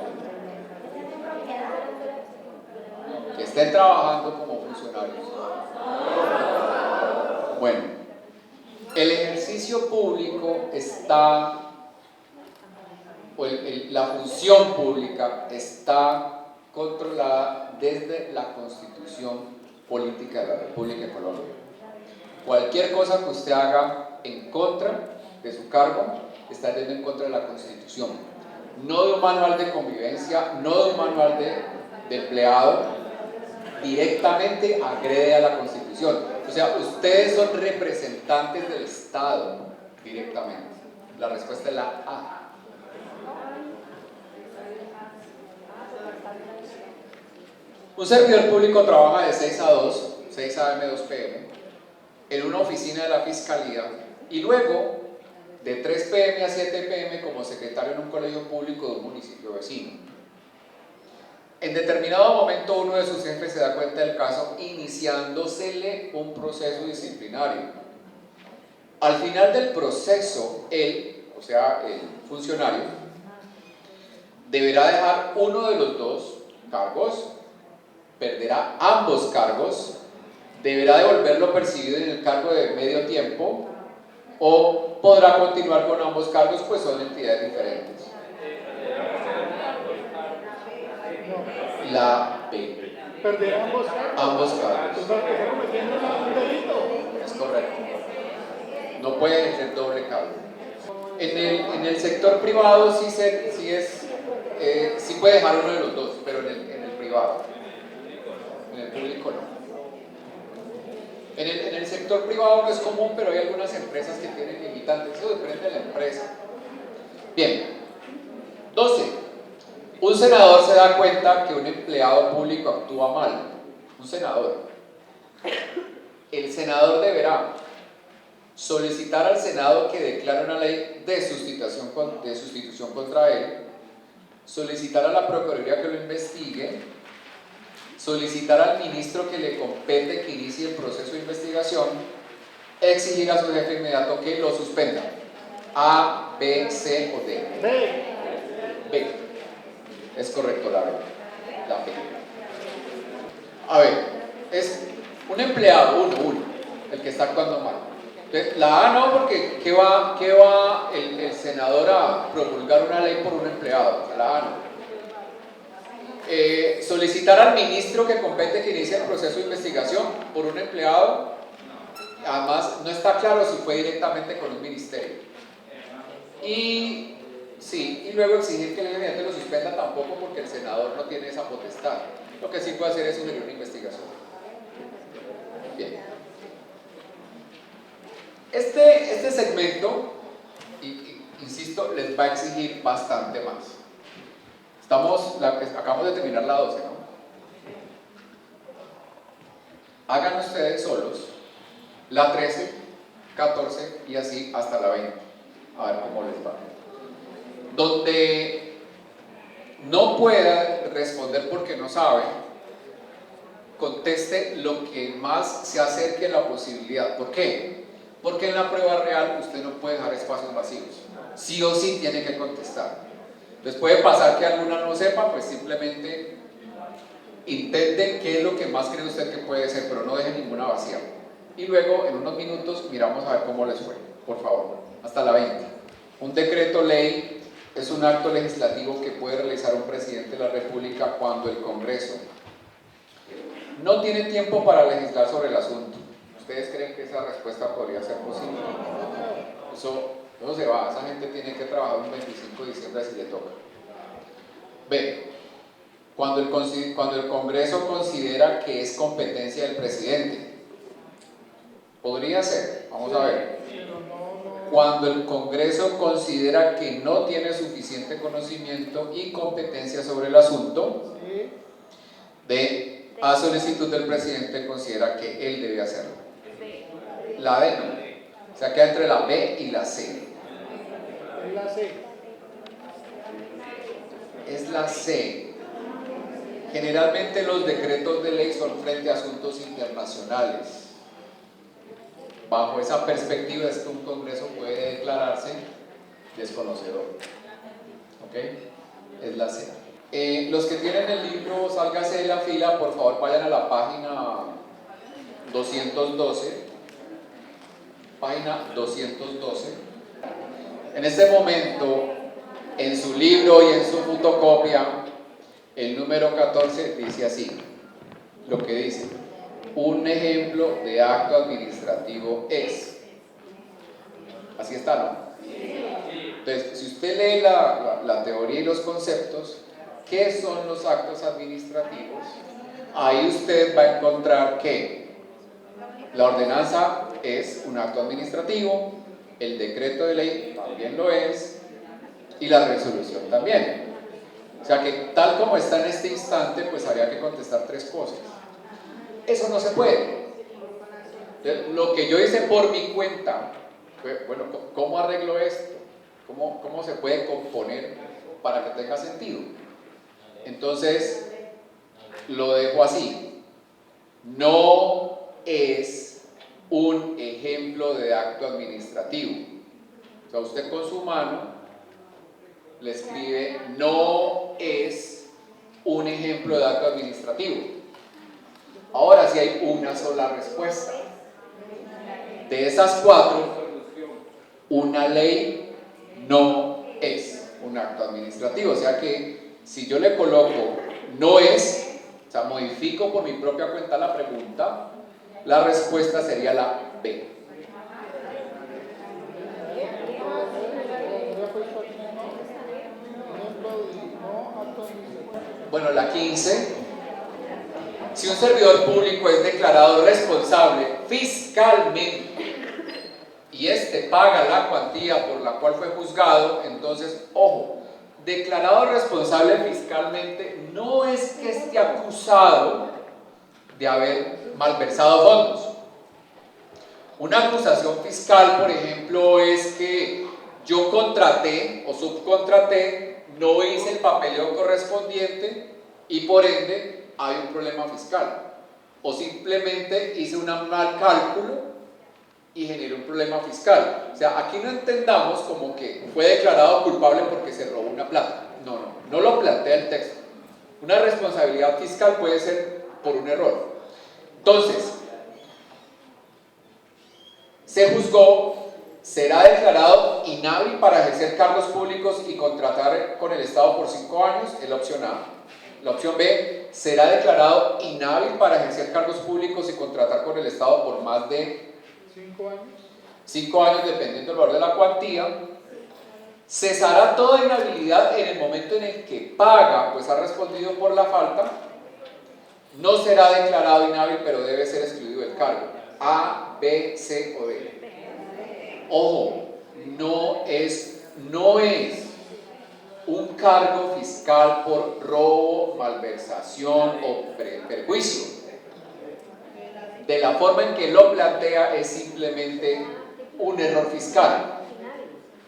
Que estén trabajando como funcionarios. Bueno, el ejercicio público está, o la función pública está controlada desde la Constitución Política de la República de Colombia. Cualquier cosa que usted haga en contra de su cargo está yendo en contra de la Constitución. No de un manual de convivencia, no de un manual de empleado, directamente agrede a la Constitución. O sea, ustedes son representantes del Estado directamente. La respuesta es la A. Un servidor público trabaja de 6 a 2, 6 a.m. 2 p.m. en una oficina de la Fiscalía y luego de 3 p.m. a 7 p.m. como secretario en un colegio público de un municipio vecino. En determinado momento uno de sus jefes se da cuenta del caso iniciándosele un proceso disciplinario. Al final del proceso, él, o sea, el funcionario, deberá dejar uno de los dos cargos, perderá ambos cargos, deberá devolver lo percibido en el cargo de medio tiempo o podrá continuar con ambos cargos, pues son entidades diferentes. La B. Perder ambos cargos. Ambos cargos. O sea, que está cometiendo un delito. Es correcto. No puede ser doble cargo. En el sector privado sí puede dejar uno de los dos, pero en el privado. En el público no. En el sector privado no es común, pero hay algunas empresas que tienen limitantes. Eso depende de la empresa. Bien. 12. Un senador se da cuenta que un empleado público actúa mal. Un senador. El senador deberá solicitar al Senado que declare una ley de sustitución contra él, solicitar a la Procuraduría que lo investigue, solicitar al ministro que le compete que inicie el proceso de investigación, exigir a su jefe inmediato que lo suspenda. A, B, C o D. B. Es correcto la B. La B. A ver, es un empleado, uno, el que está actuando mal. La A no, porque ¿qué va el senador a promulgar una ley por un empleado? La A no. Solicitar al ministro que compete que inicie el proceso de investigación por un empleado, además no está claro si fue directamente con un ministerio. Y luego exigir que el gabinete lo suspenda tampoco, porque el senador no tiene esa potestad. Lo que sí puede hacer es sugerir una investigación. Bien. Este segmento, insisto, les va a exigir bastante más. Acabamos de terminar la 12, ¿no? Hagan ustedes solos la 13, 14 y así hasta la 20. A ver cómo les va. Donde no pueda responder porque no sabe, conteste lo que más se acerque a la posibilidad. ¿Por qué? Porque en la prueba real usted no puede dejar espacios vacíos. Sí o sí tiene que contestar. Entonces puede pasar que alguna no sepa, pues simplemente intenten qué es lo que más cree usted que puede ser, pero no dejen ninguna vacía. Y luego, en unos minutos, miramos a ver cómo les fue, por favor. Hasta la 20. Un decreto ley es un acto legislativo que puede realizar un presidente de la República cuando el Congreso no tiene tiempo para legislar sobre el asunto. ¿Ustedes creen que esa respuesta podría ser posible? Eso se va, esa gente tiene que trabajar un 25 de diciembre si le toca. B. Cuando el Congreso considera que es competencia del presidente. Podría ser, vamos a ver. Cuando el Congreso considera que no tiene suficiente conocimiento y competencia sobre el asunto. D. A solicitud del presidente considera que él debe hacerlo. La D no. O sea, queda entre la B y la C. Es la C. Es la C. Generalmente los decretos de ley son frente a asuntos internacionales. Bajo esa perspectiva es que un Congreso puede declararse desconocedor. ¿Ok? Es la C. Los que tienen el libro, sálgase de la fila, por favor vayan a la página 212. Página 212. En este momento, en su libro y en su fotocopia, el número 14 dice así, lo que dice, un ejemplo de acto administrativo es. Así está, ¿no? Entonces, si usted lee la teoría y los conceptos, ¿qué son los actos administrativos? Ahí usted va a encontrar que la ordenanza es un acto administrativo, el decreto de ley también lo es, y la resolución también. O sea que tal como está en este instante, pues habría que contestar tres cosas. Eso no se puede. Entonces, lo que yo hice por mi cuenta fue, bueno, ¿cómo arreglo esto? ¿Cómo se puede componer para que tenga sentido? Entonces, lo dejo así. No es un ejemplo de acto administrativo. O sea, usted con su mano le escribe, no es un ejemplo de acto administrativo. Ahora sí hay una sola respuesta. De esas cuatro, una ley no es un acto administrativo. O sea que si yo le coloco no es, o sea, modifico por mi propia cuenta la pregunta, la respuesta sería la B. Bueno, la 15. Si un servidor público es declarado responsable fiscalmente y éste paga la cuantía por la cual fue juzgado, entonces, ojo, declarado responsable fiscalmente no es que esté acusado de haber malversado fondos. Una acusación fiscal, por ejemplo, es que yo contraté o subcontraté, no hice el papeleo correspondiente y por ende hay un problema fiscal. O simplemente hice un mal cálculo y generó un problema fiscal. O sea, aquí no entendamos como que fue declarado culpable porque se robó una plata. No lo plantea el texto. Una responsabilidad fiscal puede ser por un error. Entonces, se juzgó, será declarado inhábil para ejercer cargos públicos y contratar con el Estado por 5 años, es la opción A. La opción B, será declarado inhábil para ejercer cargos públicos y contratar con el Estado por más de 5 años. 5 años, dependiendo del valor de la cuantía. Cesará toda inhabilidad en el momento en el que paga, pues ha respondido por la falta. No será declarado inhábil, pero debe ser excluido del cargo. A, B, C o D. Ojo, no es un cargo fiscal por robo, malversación o perjuicio. De la forma en que lo plantea es simplemente un error fiscal.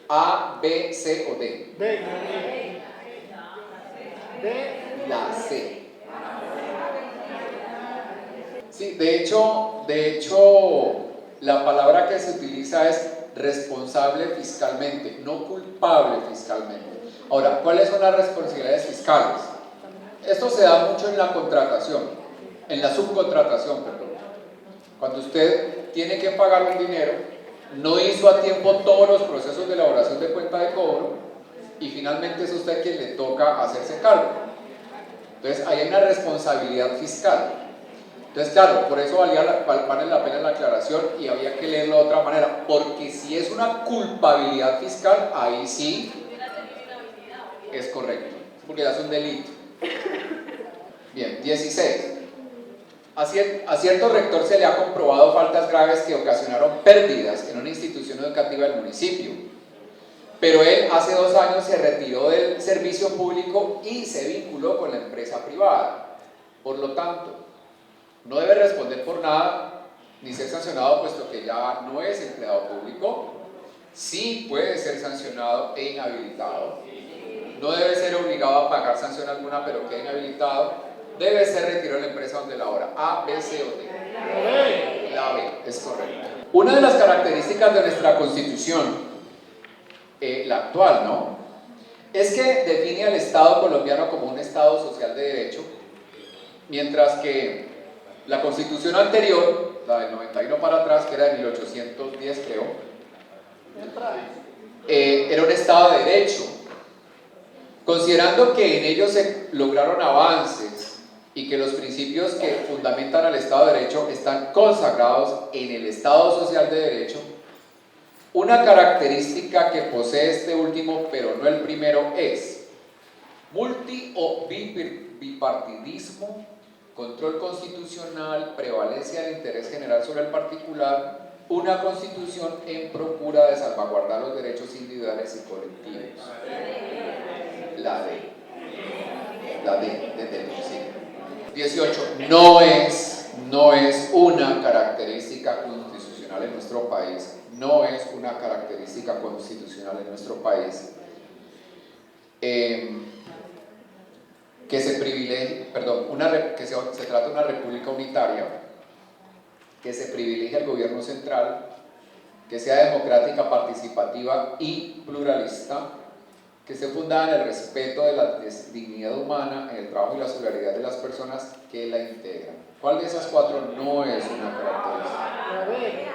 A, B, C o D. D. La C. Sí, de hecho, la palabra que se utiliza es responsable fiscalmente, no culpable fiscalmente. Ahora, ¿cuáles son las responsabilidades fiscales? Esto se da mucho en la contratación, en la subcontratación, perdón. Cuando usted tiene que pagar un dinero, no hizo a tiempo todos los procesos de elaboración de cuenta de cobro y finalmente es usted quien le toca hacerse cargo. Entonces, hay una responsabilidad fiscal. Entonces, claro, por eso vale la pena la aclaración y había que leerlo de otra manera, porque si es una culpabilidad fiscal, ahí sí es correcto, porque ya es un delito. Bien, 16. A cierto rector se le ha comprobado faltas graves que ocasionaron pérdidas en una institución educativa del municipio, pero él hace 2 años se retiró del servicio público y se vinculó con la empresa privada. Por lo tanto, no debe responder por nada ni ser sancionado puesto que ya no es empleado público. Sí puede ser sancionado e inhabilitado. No debe ser obligado a pagar sanción alguna, pero queda inhabilitado. Debe ser retirado de la empresa donde labora. A, B, C o D. La B, es correcto. Una de las características de nuestra Constitución, la actual, ¿no?, es que define al Estado colombiano como un Estado social de derecho, mientras que la Constitución anterior, la del 91 para atrás, que era de 1810 creo, era un Estado de derecho. Considerando que en ellos se lograron avances y que los principios que fundamentan al Estado de Derecho están consagrados en el Estado Social de Derecho, una característica que posee este último, pero no el primero, es multi o bipartidismo, control constitucional, prevalencia del interés general sobre el particular, una constitución en procura de salvaguardar los derechos individuales y colectivos. La D, desde el principio. 18. No es una característica constitucional en nuestro país. No es una característica constitucional en nuestro país que se privilegie, perdón, que se trata de una república unitaria, que se privilegie al gobierno central, que sea democrática, participativa y pluralista, que esté fundada en el respeto de la dignidad humana, en el trabajo y la solidaridad de las personas que la integran. ¿Cuál de esas 4 no es una característica?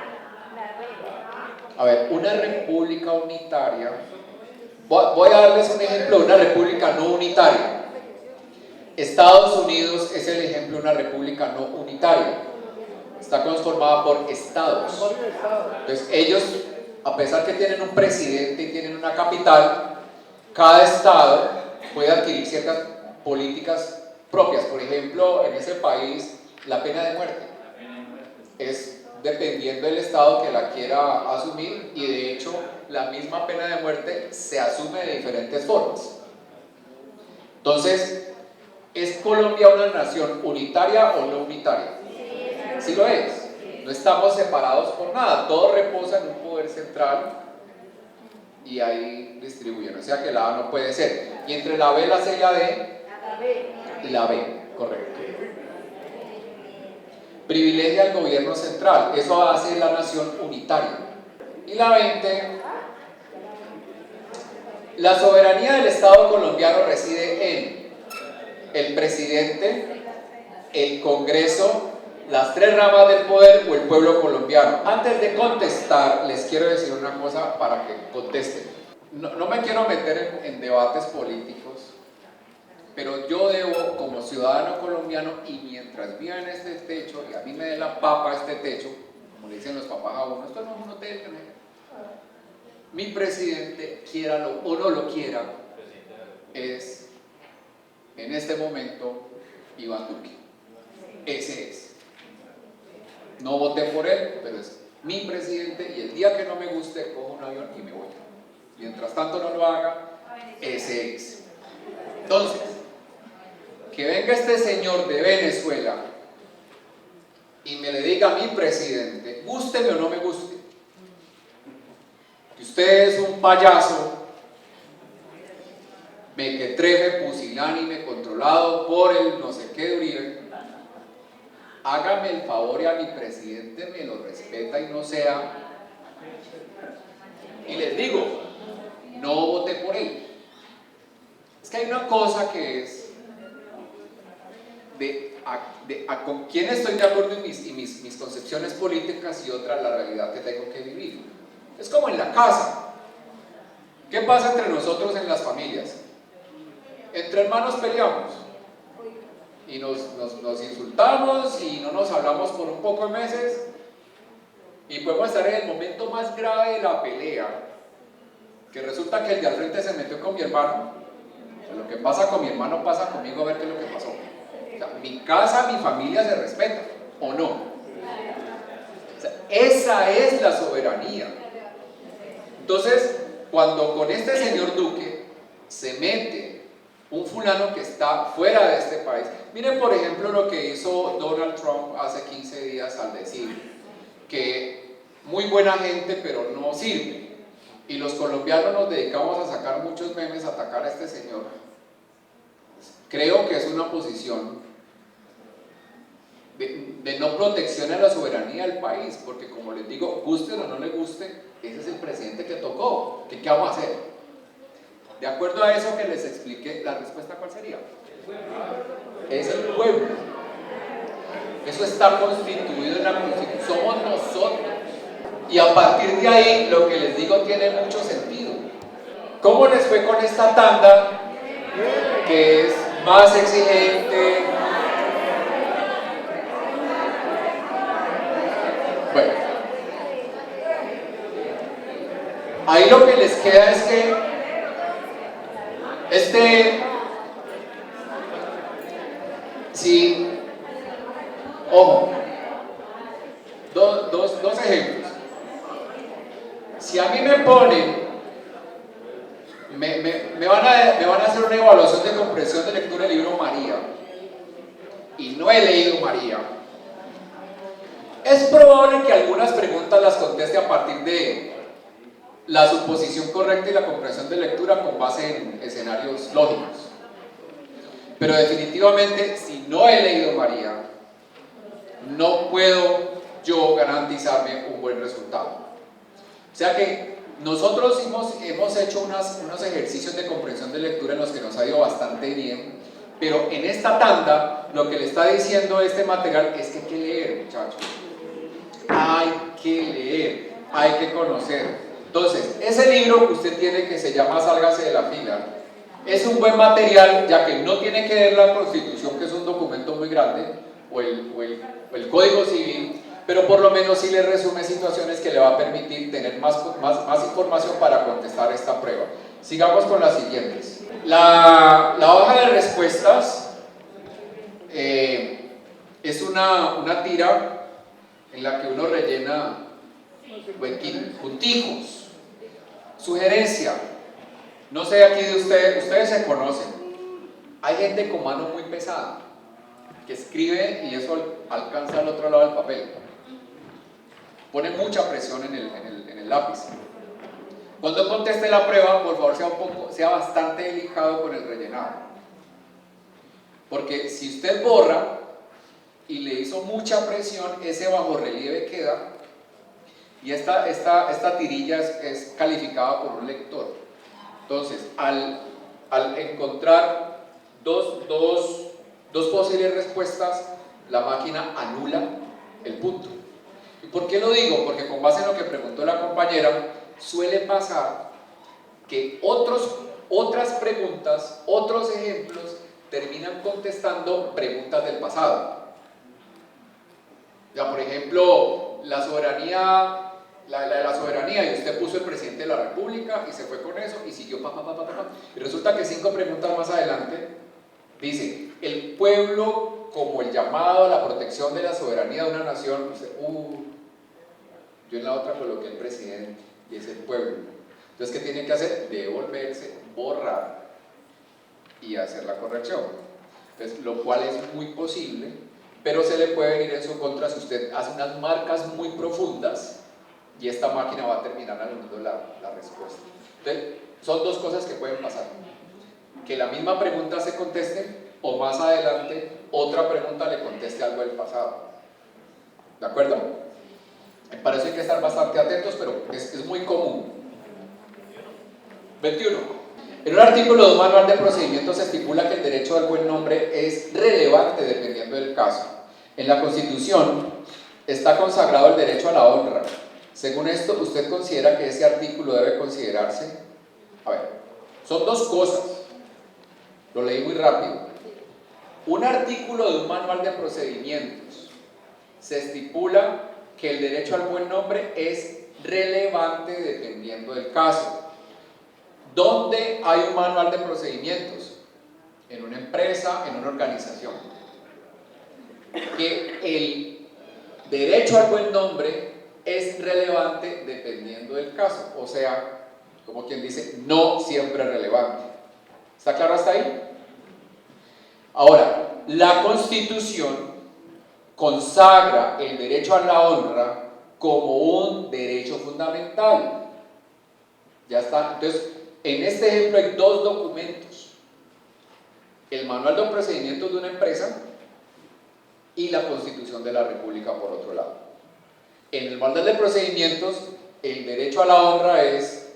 A ver, una república unitaria, voy a darles un ejemplo de una república no unitaria. Estados Unidos es el ejemplo de una república no unitaria. Está conformada por estados. Entonces ellos, a pesar que tienen un presidente y tienen una capital, cada estado puede adquirir ciertas políticas propias. Por ejemplo, en ese país, la pena de muerte es dependiendo del estado que la quiera asumir, y de hecho la misma pena de muerte se asume de diferentes formas. Entonces, ¿es Colombia una nación unitaria o no unitaria? Sí lo es. No estamos separados por nada, todo reposa en un poder central y ahí distribuyen, o sea que la A no puede ser. Y entre la B, la C y la D, la B, correcto. Privilegia al gobierno central, eso hace la nación unitaria. Y la 20, la soberanía del Estado colombiano reside en el presidente, el Congreso, las 3 ramas del poder o el pueblo colombiano. Antes de contestar, les quiero decir una cosa para que contesten. No me quiero meter en debates políticos, pero yo debo, como ciudadano colombiano, y mientras viva en este techo, y a mí me dé la papa este techo, como le dicen los papás a uno, esto no es un hotel, mi presidente, quiéralo o no lo quiera, es, en este momento, Iván Duque. Ese es. No voté por él, pero es mi presidente, y el día que no me guste, cojo un avión y me voy. Mientras tanto no lo haga, ese es. Entonces, que venga este señor de Venezuela y me le diga a mi presidente, gústeme o no me guste, que usted es un payaso, mequetrefe, pusilánime, controlado por el no sé qué de Uribe, hágame el favor y a mi presidente me lo respeta y no sea. Y les digo, no voté por él, Es que hay una cosa que es con quién estoy de acuerdo en mis concepciones políticas y otra la realidad que tengo que vivir. Es como en la casa. ¿Qué pasa entre nosotros en las familias? Entre hermanos peleamos y nos insultamos y no nos hablamos por un poco de meses y podemos estar en el momento más grave de la pelea, que resulta que el de al frente se metió con mi hermano. O sea, lo que pasa con mi hermano pasa conmigo, a ver qué es lo que pasó. O sea, mi casa, mi familia se respeta, ¿o no? O sea, esa es la soberanía. Entonces, cuando con este señor Duque se mete un fulano que está fuera de este país, miren por ejemplo lo que hizo Donald Trump hace 15 días al decir que muy buena gente pero no sirve, y los colombianos nos dedicamos a sacar muchos memes a atacar a este señor. Creo que es una posición de no protección a la soberanía del país, porque como les digo, guste o no le guste, ese es el presidente que tocó. ¿Qué vamos a hacer? De acuerdo a eso que les expliqué, ¿la respuesta cuál sería? Es el pueblo. Eso está constituido en la Constitución, somos nosotros. Y a partir de ahí, lo que les digo tiene mucho sentido. ¿Cómo les fue con esta tanda que es más exigente? Bueno, ahí lo que les queda es que ojo, dos ejemplos. Si a mí me ponen, me van a hacer una evaluación de comprensión de lectura del libro María, y no he leído María, es probable que algunas preguntas las conteste a partir de la suposición correcta y la comprensión de lectura con base en escenarios lógicos. Pero definitivamente, si no he leído María, no puedo yo garantizarme un buen resultado. O sea que nosotros hemos hecho unos ejercicios de comprensión de lectura en los que nos ha ido bastante bien, pero en esta tanda lo que le está diciendo este material es que hay que leer, muchachos. Hay que leer, hay que conocer. Entonces, ese libro que usted tiene, que se llama Sálgase de la fila, es un buen material, ya que no tiene que leer la Constitución, que es un documento muy grande, o el Código Civil, pero por lo menos sí le resume situaciones que le va a permitir tener más información para contestar esta prueba. Sigamos con las siguientes. La hoja de respuestas es una tira en la que uno rellena punticos. Sugerencia, no sé aquí de ustedes se conocen, hay gente con mano muy pesada que escribe y eso alcanza al otro lado del papel, pone mucha presión en el lápiz. Cuando conteste la prueba, por favor sea bastante delicado con el rellenado, porque si usted borra y le hizo mucha presión, ese bajorrelieve queda. Y esta tirilla es calificada por un lector. Entonces, al encontrar dos posibles respuestas, la máquina anula el punto. ¿Y por qué lo digo? Porque con base en lo que preguntó la compañera, suele pasar que otras preguntas, otros ejemplos, terminan contestando preguntas del pasado. Ya, por ejemplo, la soberanía, y usted puso el presidente de la República y se fue con eso y siguió y resulta que 5 preguntas más adelante dice, el pueblo como el llamado a la protección de la soberanía de una nación. Dice, yo en la otra coloqué el presidente y es el pueblo. Entonces, ¿qué tiene que hacer? Devolverse, borrar y hacer la corrección. Entonces, lo cual es muy posible, pero se le puede venir en su contra si usted hace unas marcas muy profundas y esta máquina va a terminar anulando la respuesta. Entonces, son dos cosas que pueden pasar: que la misma pregunta se conteste, o más adelante otra pregunta le conteste algo del pasado. ¿De acuerdo? Para eso hay que estar bastante atentos, pero es muy común. 21. En un artículo de un manual de procedimientos se estipula que el derecho al buen nombre es relevante dependiendo del caso. En la Constitución está consagrado el derecho a la honra. Según esto, ¿usted considera que ese artículo debe considerarse? A ver, son dos cosas. Lo leí muy rápido. Un artículo de un manual de procedimientos se estipula que el derecho al buen nombre es relevante dependiendo del caso. ¿Dónde hay un manual de procedimientos? En una empresa, en una organización. Que el derecho al buen nombre es relevante dependiendo del caso. O sea, como quien dice, no siempre es relevante. ¿Está claro hasta ahí? Ahora, la Constitución consagra el derecho a la honra como un derecho fundamental. Ya está. Entonces, en este ejemplo hay dos documentos: el manual de procedimientos de una empresa y la Constitución de la República por otro lado. En el manual de procedimientos, el derecho a la honra es,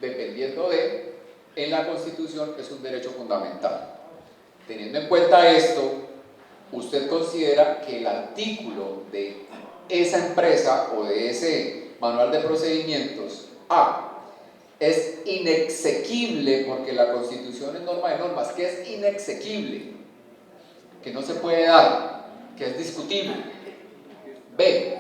dependiendo de, en la Constitución es un derecho fundamental. Teniendo en cuenta esto, ¿usted considera que el artículo de esa empresa o de ese manual de procedimientos es inexequible, porque la Constitución es norma de normas, que es inexequible, que no se puede dar, que es discutible? B,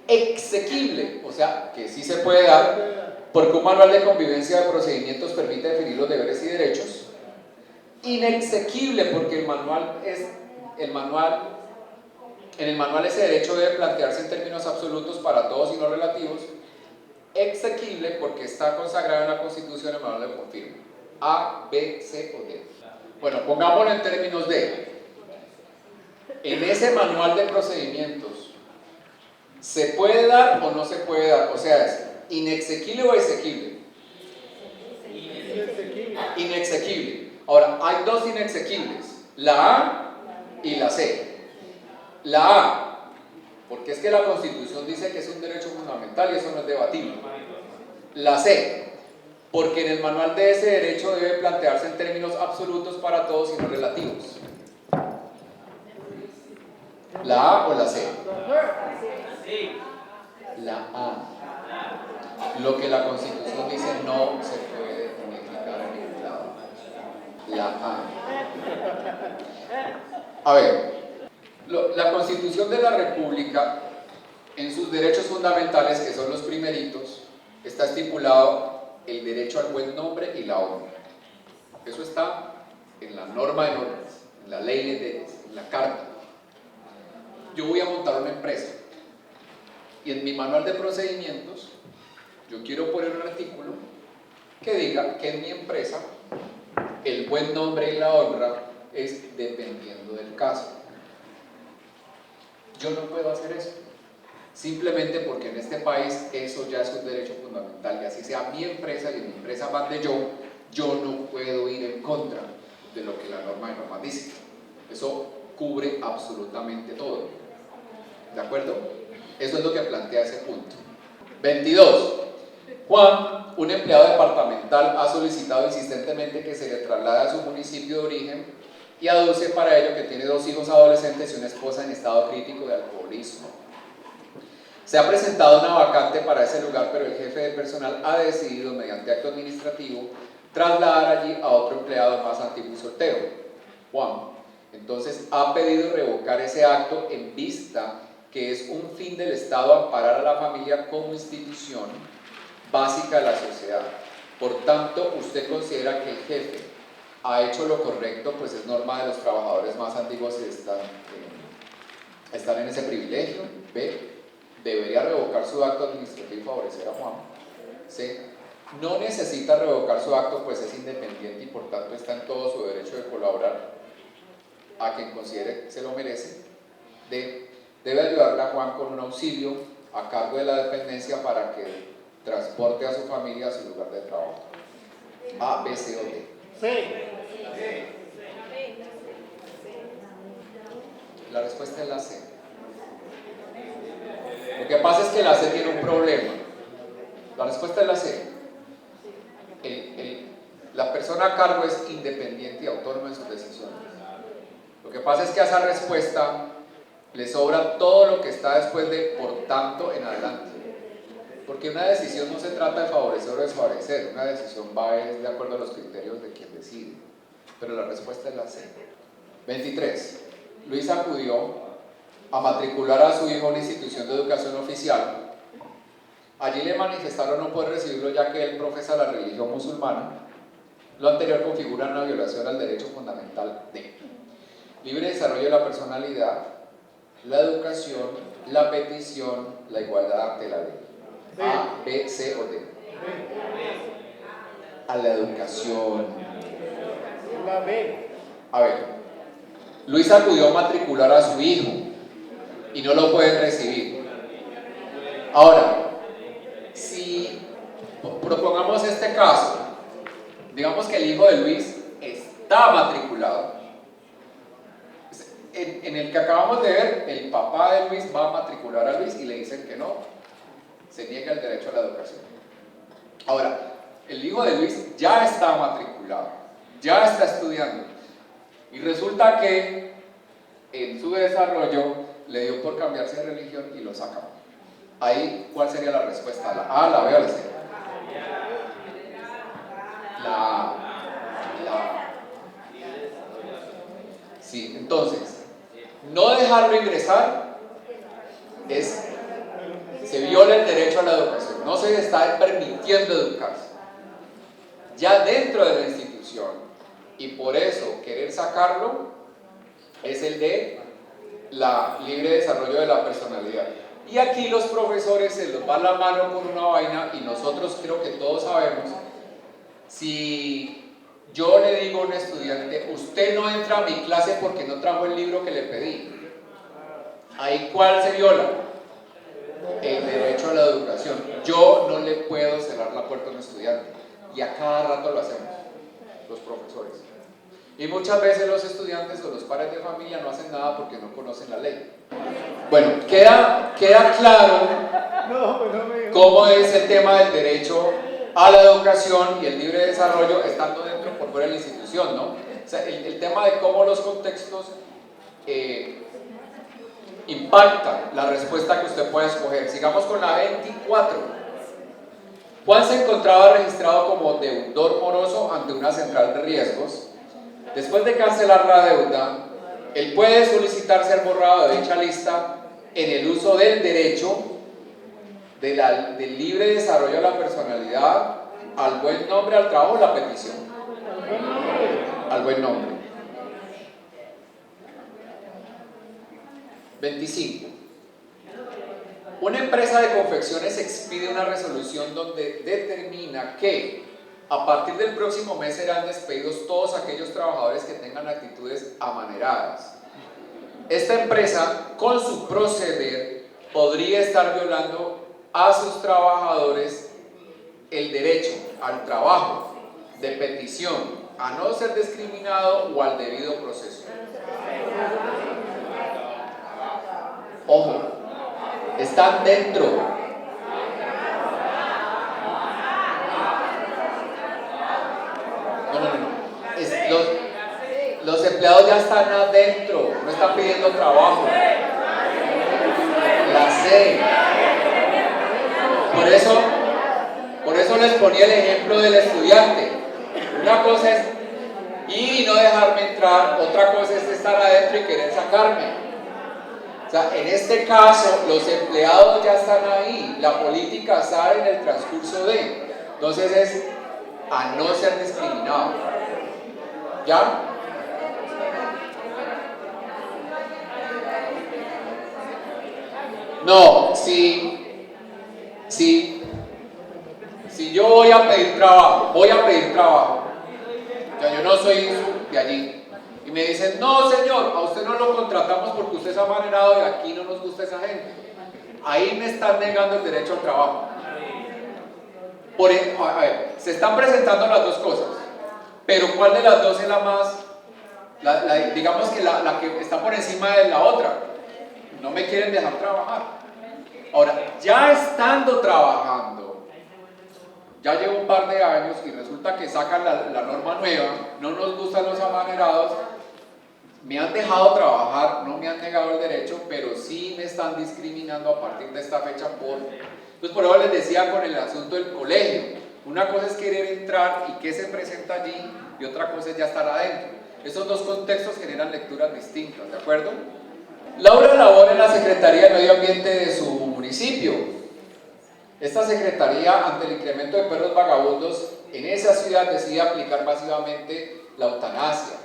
exequible, o sea, que sí se puede dar, porque un manual de convivencia de procedimientos permite definir los deberes y derechos. Inexequible, porque en el manual ese derecho debe plantearse en términos absolutos para todos y no relativos. Exequible, porque está consagrado en la Constitución, el manual lo confirma. A, B, C o D. Bueno, pongámoslo en términos de, en ese manual de procedimientos, ¿se puede dar o no se puede dar? O sea, ¿es inexequible o exequible? Inexequible. Ahora, hay dos inexequibles, la A y la C. La A, porque es que la Constitución dice que es un derecho fundamental y eso no es debatible. La C, porque en el manual de ese derecho debe plantearse en términos absolutos para todos y no relativos. ¿La A o la C? La A. Lo que la Constitución dice no se puede modificar en ningún lado. La A. A ver, la Constitución de la República, en sus derechos fundamentales, que son los primeritos, está estipulado el derecho al buen nombre y la honra. Eso está en la norma de normas, en la ley de leyes, en la carta. Yo voy a montar una empresa y en mi manual de procedimientos yo quiero poner un artículo que diga que en mi empresa el buen nombre y la honra es dependiendo del caso. Yo no puedo hacer eso, simplemente porque en este país eso ya es un derecho fundamental, y así sea mi empresa y en mi empresa mande yo no puedo ir en contra de lo que la norma de normas dice. Eso cubre absolutamente todo. ¿De acuerdo? Eso es lo que plantea ese punto. 22. Juan, un empleado departamental, ha solicitado insistentemente que se le traslade a su municipio de origen y aduce para ello que tiene 2 hijos adolescentes y una esposa en estado crítico de alcoholismo. Se ha presentado una vacante para ese lugar, pero el jefe de personal ha decidido, mediante acto administrativo, trasladar allí a otro empleado más antiguo y soltero, Juan. Entonces ha pedido revocar ese acto en vista que es un fin del Estado amparar a la familia como institución básica de la sociedad. Por tanto, ¿usted considera que el jefe ha hecho lo correcto? Pues es norma de los trabajadores más antiguos estar en ese privilegio. B, debería revocar su acto administrativo y favorecer a Juan. C, no necesita revocar su acto, pues es independiente y por tanto está en todo su derecho de colaborar a quien considere que se lo merece. D, debe ayudarle a Juan con un auxilio a cargo de la dependencia para que transporte a su familia a su lugar de trabajo. A, B, C o D. La respuesta es la C. Lo que pasa es que la C tiene un problema. La respuesta es la C. La persona a cargo es independiente y autónoma en sus decisiones. Lo que pasa es que a esa respuesta le sobra todo lo que está después de por tanto en adelante. Porque una decisión no se trata de favorecer o desfavorecer, una decisión va de acuerdo a los criterios de quien decide. Pero la respuesta es la C. 23. Luis acudió a matricular a su hijo en una institución de educación oficial. Allí le manifestaron no poder recibirlo ya que él profesa la religión musulmana. Lo anterior configura una violación al derecho fundamental de libre desarrollo de la personalidad, la educación, la petición, la igualdad ante la ley. A, B, C o D. A la educación. La B. A ver, Luis acudió a matricular a su hijo y no lo pueden recibir. Ahora, si propongamos este caso, digamos que el hijo de Luis está matriculado. En el que acabamos de ver, el papá de Luis va a matricular a Luis y le dicen que no, se niega el derecho a la educación. Ahora, el hijo de Luis ya está matriculado, ya está estudiando, y resulta que en su desarrollo le dio por cambiarse de religión y lo sacan. Ahí, ¿cuál sería la respuesta? ¿La A, la B o la C? La Sí, entonces, no dejarlo ingresar se viola el derecho a la educación, no se está permitiendo educarse ya dentro de la institución, y por eso querer sacarlo es el de la libre desarrollo de la personalidad. Y aquí los profesores se los va la mano con una vaina, y nosotros creo que todos sabemos, si yo le digo a un estudiante, usted no entra a mi clase porque no trajo el libro que le pedí, ahí ¿cuál se viola? El derecho a la educación. Yo no le puedo cerrar la puerta a un estudiante, y a cada rato lo hacemos los profesores, y muchas veces los estudiantes o los padres de familia no hacen nada porque no conocen la ley. Bueno, queda claro cómo es el tema del derecho a la educación y el libre desarrollo estando dentro por fuera de la institución, ¿no? O sea, el tema de cómo los contextos impactan la respuesta que usted puede escoger. Sigamos con la 24. Juan se encontraba registrado como deudor moroso ante una central de riesgos. Después de cancelar la deuda, él puede solicitar ser borrado de dicha lista en el uso del derecho del libre desarrollo de la personalidad, al buen nombre, al trabajo, la petición. Al buen nombre. 25. Una empresa de confecciones expide una resolución donde determina que a partir del próximo mes serán despedidos todos aquellos trabajadores que tengan actitudes amaneradas. Esta empresa, con su proceder, podría estar violando a sus trabajadores el derecho al trabajo, de petición, a no ser discriminado o al debido proceso. Ojo, están dentro. No. Los empleados ya están adentro, no están pidiendo trabajo. La C. Por eso les ponía el ejemplo del estudiante. Una cosa es ir y no dejarme entrar, otra cosa es estar adentro y querer sacarme. O sea, en este caso, los empleados ya están ahí, la política está en el transcurso de. Entonces es a no ser discriminado. ¿Ya? No, si yo voy a pedir trabajo, ya yo no soy de allí, y me dicen, no señor, a usted no lo contratamos porque usted es amanerado y aquí no nos gusta esa gente, ahí me están negando el derecho al trabajo. A ver, se están presentando las dos cosas, pero ¿cuál de las dos es la más, digamos que la que está por encima de la otra? No me quieren dejar trabajar. Ahora, ya estando trabajando, ya llevo un par de años y resulta que sacan la norma nueva, no nos gustan los amanerados, me han dejado trabajar, no me han negado el derecho, pero sí me están discriminando a partir de esta fecha Entonces por eso les decía con el asunto del colegio, una cosa es querer entrar y qué se presenta allí, y otra cosa es ya estar adentro. Esos dos contextos generan lecturas distintas, ¿de acuerdo? Laura labora en la Secretaría de Medio Ambiente de su municipio. Esta secretaría, ante el incremento de perros vagabundos en esa ciudad, decide aplicar masivamente la eutanasia.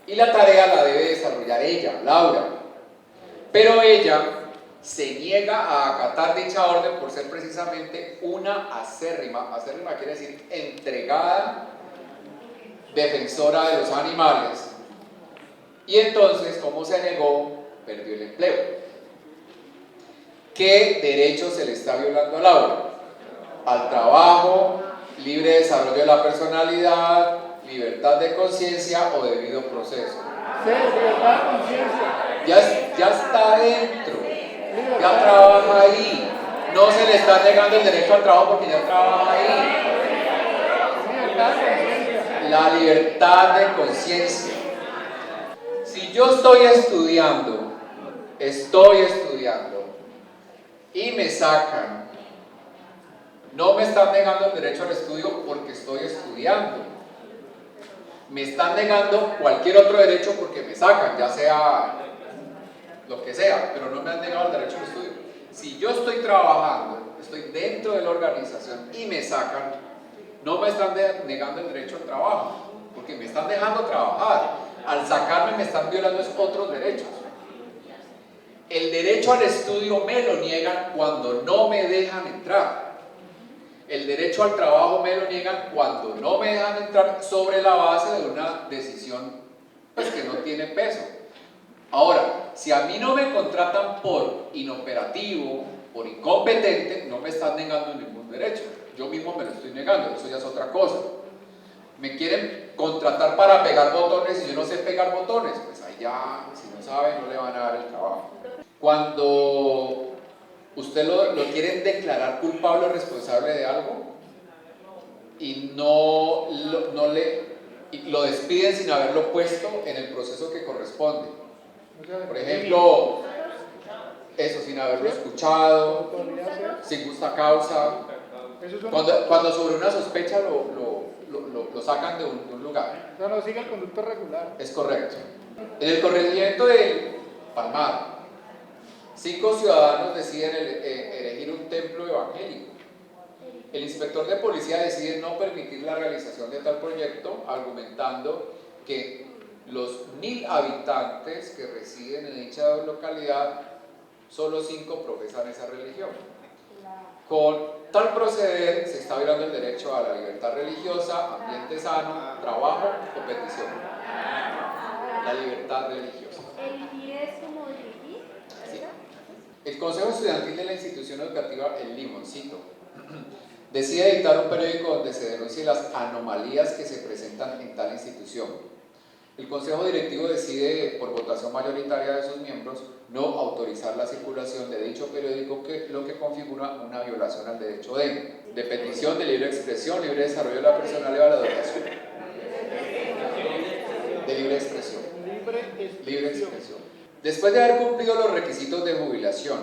Y la tarea la debe desarrollar ella, Laura. Pero ella se niega a acatar dicha orden por ser precisamente una acérrima quiere decir entregada defensora de los animales. Y entonces, como se negó, perdió el empleo. ¿Qué derecho se le está violando a Laura? Al trabajo, libre desarrollo de la personalidad, libertad de conciencia o debido proceso. Sí, libertad de conciencia. Ya está dentro, ya trabaja ahí. No se le está negando el derecho al trabajo porque ya trabaja ahí. Libertad de conciencia. La libertad de conciencia. Si yo estoy estudiando y me sacan, no me están negando el derecho al estudio porque estoy estudiando. Me están negando cualquier otro derecho porque me sacan, ya sea lo que sea, pero no me han negado el derecho al estudio. Si yo estoy trabajando, estoy dentro de la organización y me sacan, no me están negando el derecho al trabajo, porque me están dejando trabajar. Al sacarme me están violando otros derechos. El derecho al estudio me lo niegan cuando no me dejan entrar. El derecho al trabajo me lo niegan cuando no me dejan entrar sobre la base de una decisión pues, que no tiene peso. Ahora, si a mí no me contratan por inoperativo, por incompetente, no me están negando ningún derecho. Yo mismo me lo estoy negando, eso ya es otra cosa. Me quieren contratar para pegar botones y yo no sé pegar botones, pues ahí ya, si no sabe, no le van a dar el trabajo. Cuando usted lo quieren declarar culpable o responsable de algo y lo despiden sin haberlo puesto en el proceso que corresponde. Por ejemplo, eso, sin haberlo escuchado, sin justa causa. Cuando sobre una sospecha lo sacan de un lugar. No, sigue el conducto regular. Es correcto. En el corregimiento del Palmar, 5 ciudadanos deciden erigir un templo evangélico. El inspector de policía decide no permitir la realización de tal proyecto, argumentando que los 1000 habitantes que residen en dicha localidad, solo 5 profesan esa religión. Con tal proceder se está violando el derecho a la libertad religiosa, ambiente sano, trabajo, competición. La libertad religiosa. ¿Elegir es como dirigir? Sí. El Consejo Estudiantil de la institución educativa El Limoncito decide editar un periódico donde se denuncien las anomalías que se presentan en tal institución. El Consejo Directivo decide, por votación mayoritaria de sus miembros, no autorizar la circulación de dicho periódico, lo que configura una violación al derecho de petición, de libre expresión, libre desarrollo de la personalidad y la educación. De libre expresión. Libre expresión. Después de haber cumplido los requisitos de jubilación,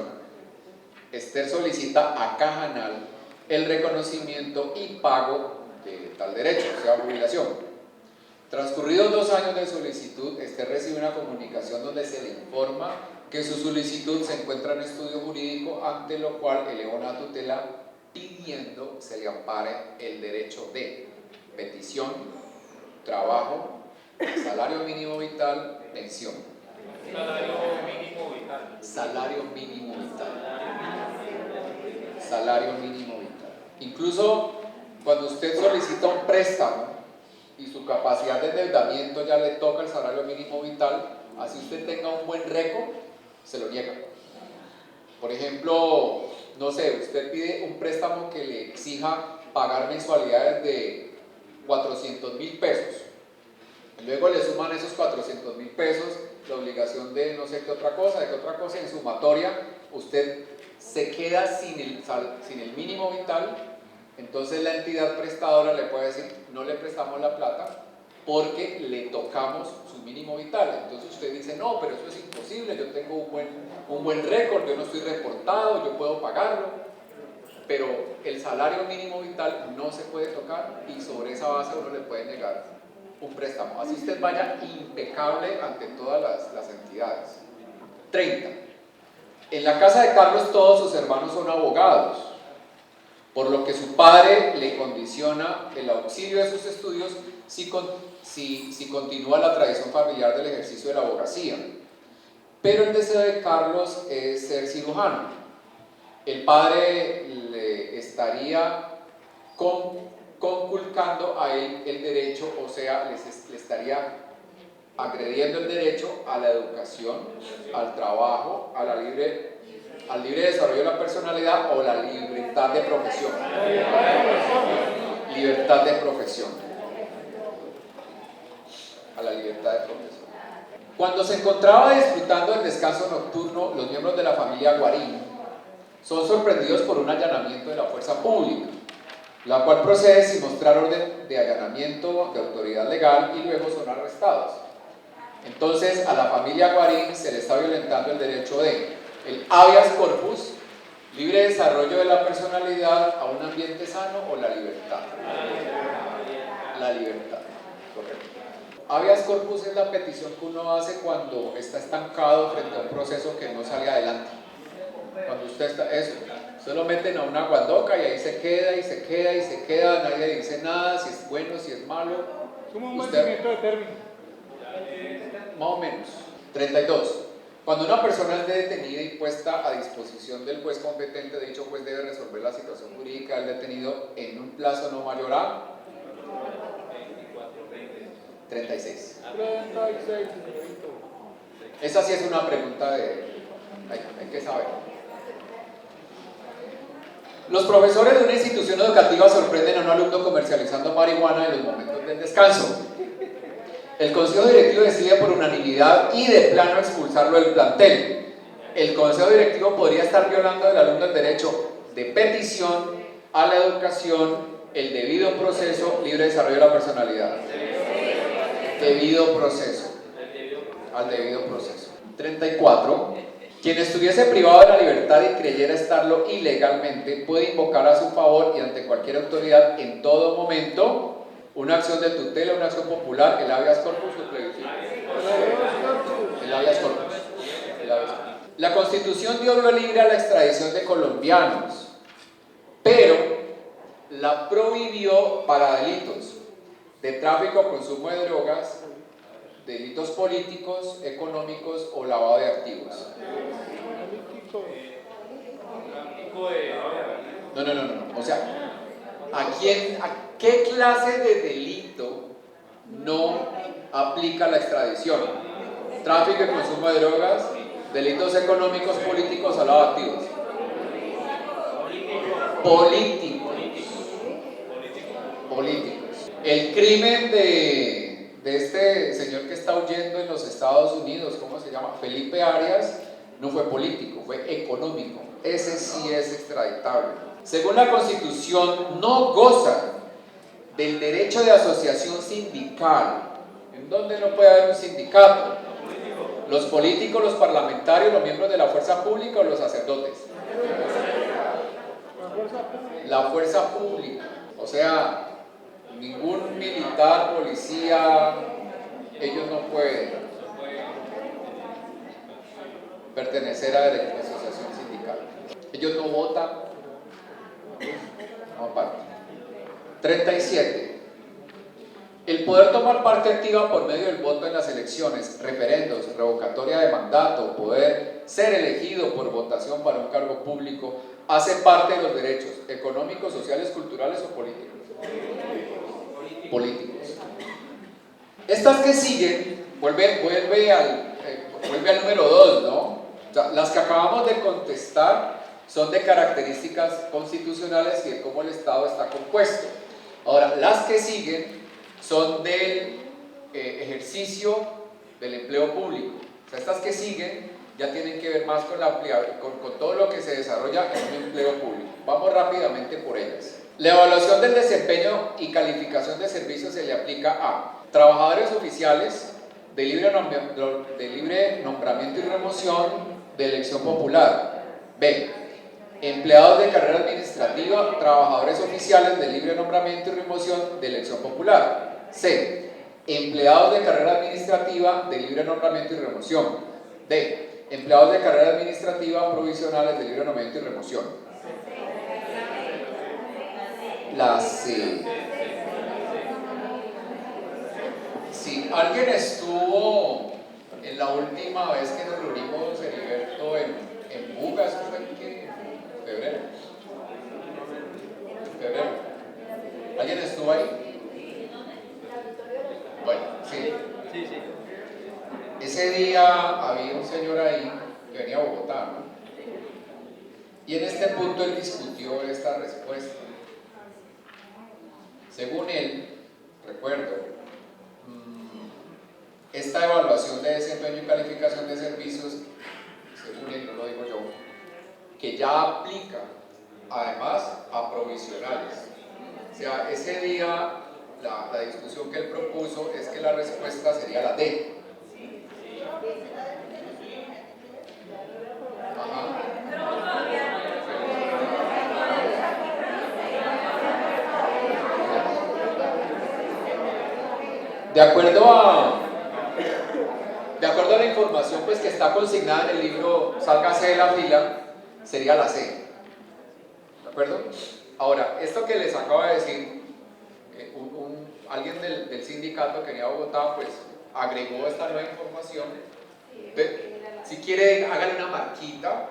Esther solicita a Cajanal el reconocimiento y pago de tal derecho, o sea, jubilación. Transcurridos 2 años de solicitud, Esther recibe una comunicación donde se le informa que su solicitud se encuentra en estudio jurídico, ante lo cual eleva una tutela pidiendo se le ampare el derecho de petición, trabajo, salario mínimo vital, pensión. Salario mínimo vital. Salario mínimo vital. Salario mínimo vital. Incluso cuando usted solicita un préstamo y su capacidad de endeudamiento ya le toca el salario mínimo vital, así usted tenga un buen récord, se lo niega. Por ejemplo, no sé, usted pide un préstamo que le exija pagar mensualidades de 400.000 pesos. Luego le suman esos 400.000 pesos la obligación de no sé qué otra cosa, en sumatoria, usted se queda sin el mínimo vital Entonces la entidad prestadora le puede decir, no le prestamos la plata porque le tocamos su mínimo vital. Entonces usted dice, no, pero eso es imposible, yo tengo un buen récord, yo no estoy reportado, yo puedo pagarlo, pero el salario mínimo vital no se puede tocar y sobre esa base uno le puede negar un préstamo. Así usted vaya impecable ante todas las entidades. 30. En la casa de Carlos todos sus hermanos son abogados, por lo que su padre le condiciona el auxilio de sus estudios si continúa la tradición familiar del ejercicio de la abogacía. Pero el deseo de Carlos es ser cirujano. El padre le estaría conculcando a él el derecho, o sea, le estaría agrediendo el derecho a la educación, al trabajo, al libre desarrollo de la personalidad o la libertad de profesión. Libertad de profesión. A la libertad de profesión. Cuando se encontraba disfrutando del descanso nocturno, los miembros de la familia Guarín son sorprendidos por un allanamiento de la fuerza pública, la cual procede sin mostrar orden de allanamiento de autoridad legal y luego son arrestados. Entonces a la familia Guarín se le está violentando el derecho de el habeas corpus, libre desarrollo de la personalidad a un ambiente sano o la libertad. La libertad, correcto. Habeas corpus es la petición que uno hace cuando está estancado frente a un proceso que no sale adelante. Cuando usted está, usted lo meten a una guandoca y ahí se queda y se queda y se queda, nadie dice nada, si es bueno, si es malo. Como un vencimiento de término. Más o menos. 32. Cuando una persona es detenida y puesta a disposición del juez competente, dicho juez debe resolver la situación jurídica del detenido en un plazo no mayor a 36. 36. Esa sí es una pregunta hay que saber. Los profesores de una institución educativa sorprenden a un alumno comercializando marihuana en los momentos del descanso. El consejo directivo decide por unanimidad y de plano expulsarlo del plantel. El consejo directivo podría estar violando al alumno el derecho de petición a la educación, el debido proceso, libre desarrollo de la personalidad. Debido proceso. Al debido proceso. 34. Quien estuviese privado de la libertad y creyera estarlo ilegalmente puede invocar a su favor y ante cualquier autoridad en todo momento una acción de tutela, una acción popular, el habeas corpus o el plebiscito. El habeas corpus. La Constitución dio vía libre a la extradición de colombianos, pero la prohibió para delitos de tráfico o consumo de drogas, delitos políticos, económicos o lavado de activos. No. O sea, ¿a qué clase de delito no aplica la extradición? Tráfico y consumo de drogas, delitos económicos, políticos o lavado de activos. Políticos. El crimen de este señor que está huyendo en los Estados Unidos, ¿cómo se llama? Felipe Arias, no fue político, fue económico. Ese sí es extraditable. Según la Constitución, no goza del derecho de asociación sindical. ¿En dónde no puede haber un sindicato? Los políticos, los parlamentarios, los miembros de la fuerza pública o los sacerdotes. La fuerza pública. O sea, ningún militar, policía, ellos no pueden pertenecer a la asociación sindical. Ellos no votan, no parte. 37. El poder tomar parte activa por medio del voto en las elecciones, referendos, revocatoria de mandato, poder ser elegido por votación para un cargo público, hace parte de los derechos económicos, sociales, culturales o políticos. Políticos. Estas que siguen, vuelve al número 2, ¿no? O sea, las que acabamos de contestar son de características constitucionales y de cómo el Estado está compuesto. Ahora, las que siguen son del ejercicio del empleo público. O sea, estas que siguen ya tienen que ver más con todo lo que se desarrolla en un empleo público. Vamos rápidamente por ellas. La evaluación del desempeño y calificación de servicios se le aplica a trabajadores oficiales de libre nombramiento y remoción de elección popular. B. Empleados de carrera administrativa, trabajadores oficiales de libre nombramiento y remoción de elección popular. C. Empleados de carrera administrativa de libre nombramiento y remoción. D. Empleados de carrera administrativa provisionales de libre nombramiento y remoción. La C. Si alguien estuvo en la última vez que nos reunimos, Heriberto, en Bugas, ¿fue en qué? ¿Febrero? ¿Febrero? ¿Alguien estuvo ahí? Bueno, sí. Ese día había un señor ahí que venía a Bogotá, ¿no? Y en este punto él discutió esta respuesta. Según él, recuerdo, esta evaluación de desempeño y calificación de servicios, según él, no lo digo yo, que ya aplica además a provisionales. O sea, ese día la discusión que él propuso es que la respuesta sería la D. Ajá. De acuerdo a la información pues, que está consignada en el libro Sálgase de la fila, sería la C. ¿De acuerdo? Ahora, esto que les acabo de decir, alguien del sindicato que venía a Bogotá, pues agregó esta nueva información. Si quiere, hágale una marquita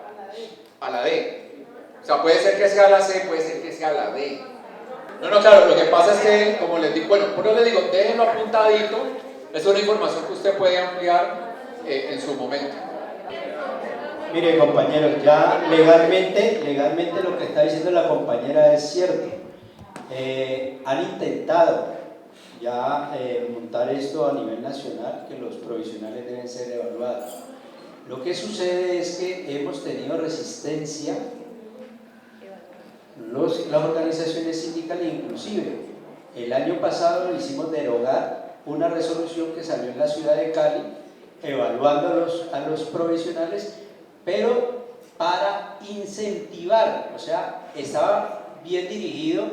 a la D. O sea, puede ser que sea la C, puede ser que sea la D. No, claro, lo que pasa es que, como les digo, bueno, por eso les digo, déjenlo apuntadito, es una información que usted puede ampliar en su momento. Mire, compañeros, ya legalmente lo que está diciendo la compañera es cierto. Han intentado ya montar esto a nivel nacional, que los provisionales deben ser evaluados. Lo que sucede es que hemos tenido resistencia las organizaciones sindicales, inclusive el año pasado hicimos derogar una resolución que salió en la ciudad de Cali evaluando a los provisionales, pero para incentivar, o sea, estaba bien dirigido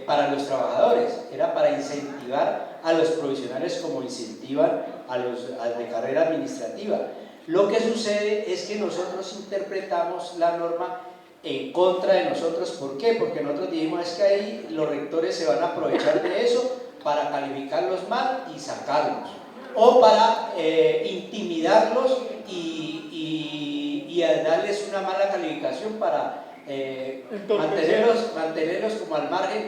para los trabajadores, era para incentivar a los provisionales como incentivan a los de carrera administrativa. Lo que sucede es que nosotros interpretamos la norma en contra de nosotros. ¿Por qué? Porque nosotros dijimos es que ahí los rectores se van a aprovechar de eso para calificarlos mal y sacarlos, o para intimidarlos y darles una mala calificación para mantenerlos como al margen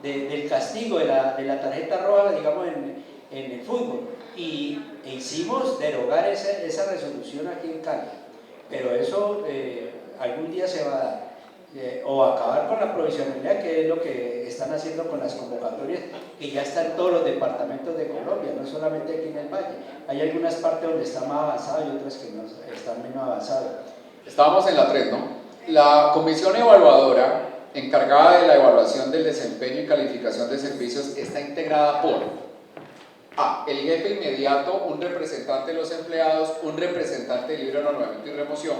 del castigo, de la tarjeta roja, digamos, en el fútbol. E hicimos derogar esa resolución aquí en Cali, pero eso algún día se va a dar, o acabar con la provisionalidad, que es lo que están haciendo con las convocatorias, que ya están en todos los departamentos de Colombia, no solamente aquí en el Valle. Hay algunas partes donde está más avanzado y otras que no están menos avanzadas. Estábamos en la 3, ¿no? La comisión evaluadora encargada de la evaluación del desempeño y calificación de servicios está integrada por A. El jefe inmediato, un representante de los empleados, un representante de libre nombramiento y remoción.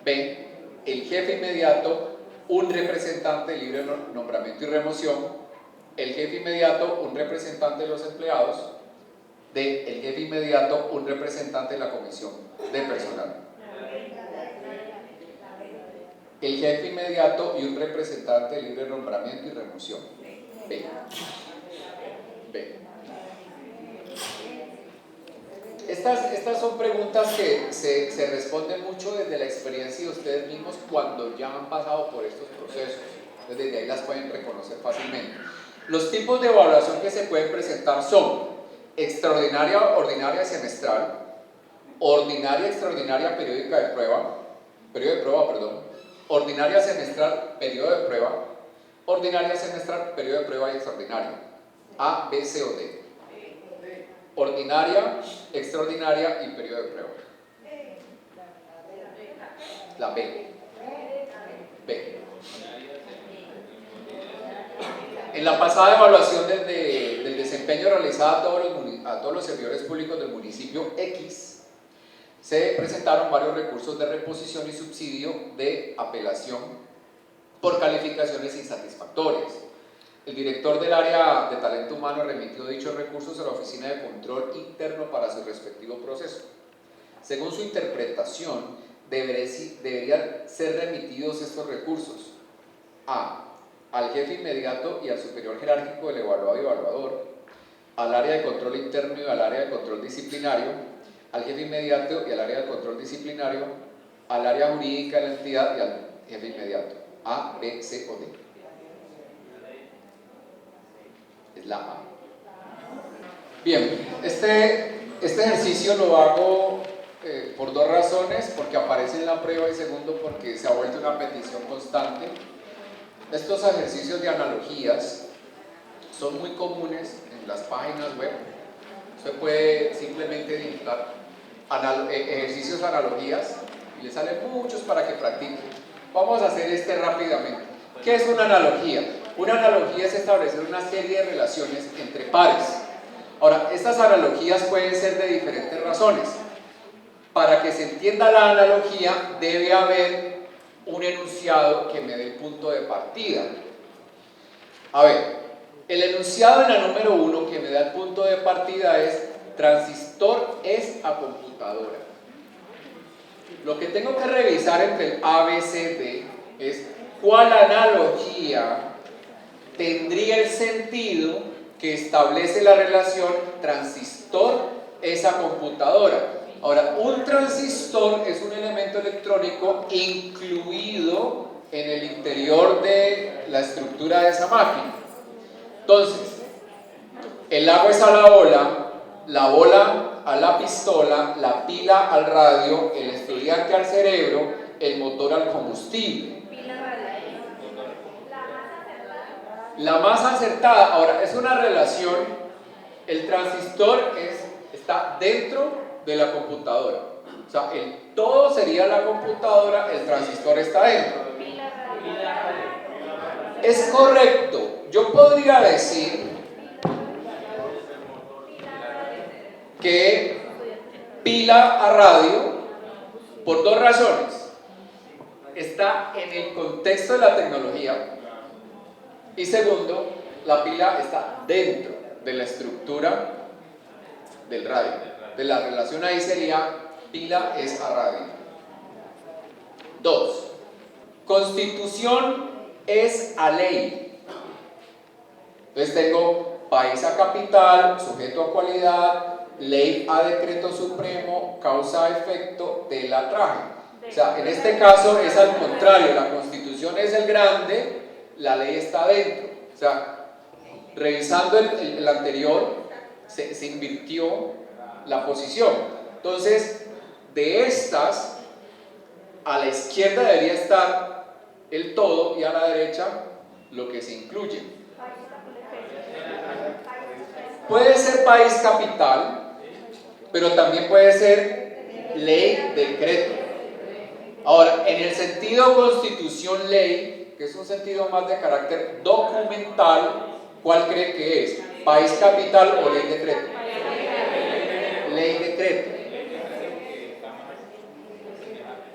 B. El jefe inmediato, un representante de libre nombramiento y remoción. El jefe inmediato, un representante de los empleados. D. El jefe inmediato, un representante de la comisión de personal. El jefe inmediato y un representante de libre nombramiento y remoción. B. Estas son preguntas que se responden mucho desde la experiencia de ustedes mismos cuando ya han pasado por estos procesos. Entonces, desde ahí las pueden reconocer fácilmente. Los tipos de evaluación que se pueden presentar son extraordinaria, ordinaria, semestral, ordinaria, extraordinaria, periódica de prueba, ordinaria, semestral, periodo de prueba, ordinaria, semestral, periodo de prueba y extraordinaria. A, B, C o D. Ordinaria, extraordinaria y periodo de prueba. La B. En la pasada evaluación del desempeño realizada a todos los servidores públicos del municipio X, se presentaron varios recursos de reposición y subsidio de apelación por calificaciones insatisfactorias. El director del área de talento humano remitió dichos recursos a la Oficina de Control Interno para su respectivo proceso. Según su interpretación, deberían ser remitidos estos recursos al jefe inmediato y al superior jerárquico del evaluado y evaluador, al área de control interno y al área de control disciplinario, al jefe inmediato y al área de control disciplinario, al área jurídica de la entidad y al jefe inmediato. A, B, C o D. Es la A. Bien, este ejercicio lo hago por dos razones, porque aparece en la prueba y segundo porque se ha vuelto una petición constante. Estos ejercicios de analogías son muy comunes en las páginas web. Usted puede simplemente digitar ejercicios analogías y le salen muchos para que practique. Vamos a hacer este rápidamente. ¿Qué es una analogía? Una analogía es establecer una serie de relaciones entre pares. Ahora, estas analogías pueden ser de diferentes razones. Para que se entienda la analogía, debe haber un enunciado que me dé el punto de partida. A ver, el enunciado en la número 1 que me da el punto de partida es: transistor es a computadora. Lo que tengo que revisar entre el A, B, C, D es cuál analogía tendría el sentido que establece la relación transistor es a computadora. Ahora, un transistor es un elemento electrónico incluido en el interior de la estructura de esa máquina. Entonces, el agua es a la bola a la pistola, la pila al radio, el estudiante al cerebro, el motor al combustible. La más acertada, ahora, es una relación, el transistor está dentro de la computadora, o sea, el todo sería la computadora, el transistor está dentro. Es correcto, yo podría decir que pila a radio por dos razones: está en el contexto de la tecnología y segundo, la pila está dentro de la estructura del radio. De la relación ahí sería pila es a radio. 2. Constitución es a ley. Entonces tengo país a capital, sujeto a cualidad, ley a decreto supremo, causa a efecto, tela a traje. O sea, en este caso es al contrario, la constitución es el grande, la ley está dentro. O sea, revisando el anterior, se invirtió la posición. Entonces, de estas, a la izquierda debería estar el todo y a la derecha lo que se incluye. Puede ser país capital, pero también puede ser ley, decreto. Ahora, en el sentido constitución, ley, que es un sentido más de carácter documental, ¿cuál cree que es? ¿País capital o ley, decreto? Ley, decreto.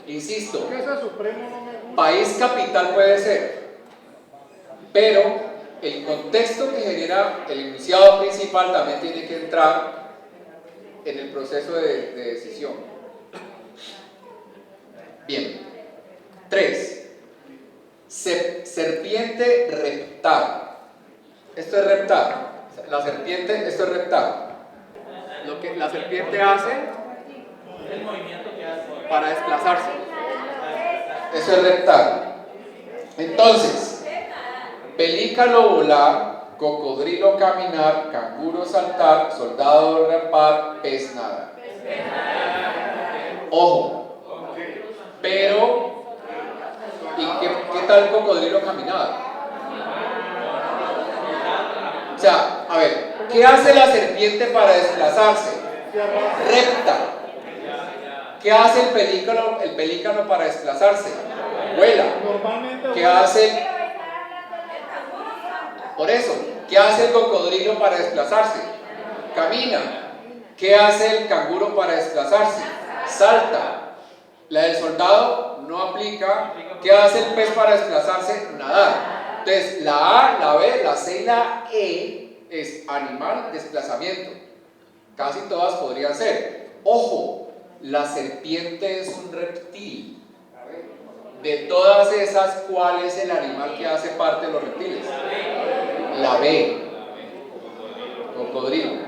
Insisto, país capital puede ser, pero el contexto que genera el enunciado principal también tiene que entrar en el proceso de decisión. Bien. 3. Serpiente reptar. Esto es reptar. La serpiente, esto es reptar. Lo que la serpiente hace El movimiento que hace. para desplazarse. Eso es reptar. Entonces, pelícano volar, cocodrilo caminar, canguro saltar, soldado rampar, pez nadar. Ojo. Pero, ¿y qué tal cocodrilo caminar? O sea, a ver, ¿qué hace la serpiente para desplazarse? Repta. ¿Qué hace el pelícano para desplazarse? Vuela. ¿Qué hace? Por eso, ¿qué hace el cocodrilo para desplazarse? Camina. ¿Qué hace el canguro para desplazarse? Salta. La del soldado no aplica. ¿Qué hace el pez para desplazarse? Nadar. Entonces, la A, la B, la C y la E es animal, desplazamiento. Casi todas podrían ser. Ojo, la serpiente es un reptil. De todas esas, ¿cuál es el animal que hace parte de los reptiles? La B. Cocodrilo.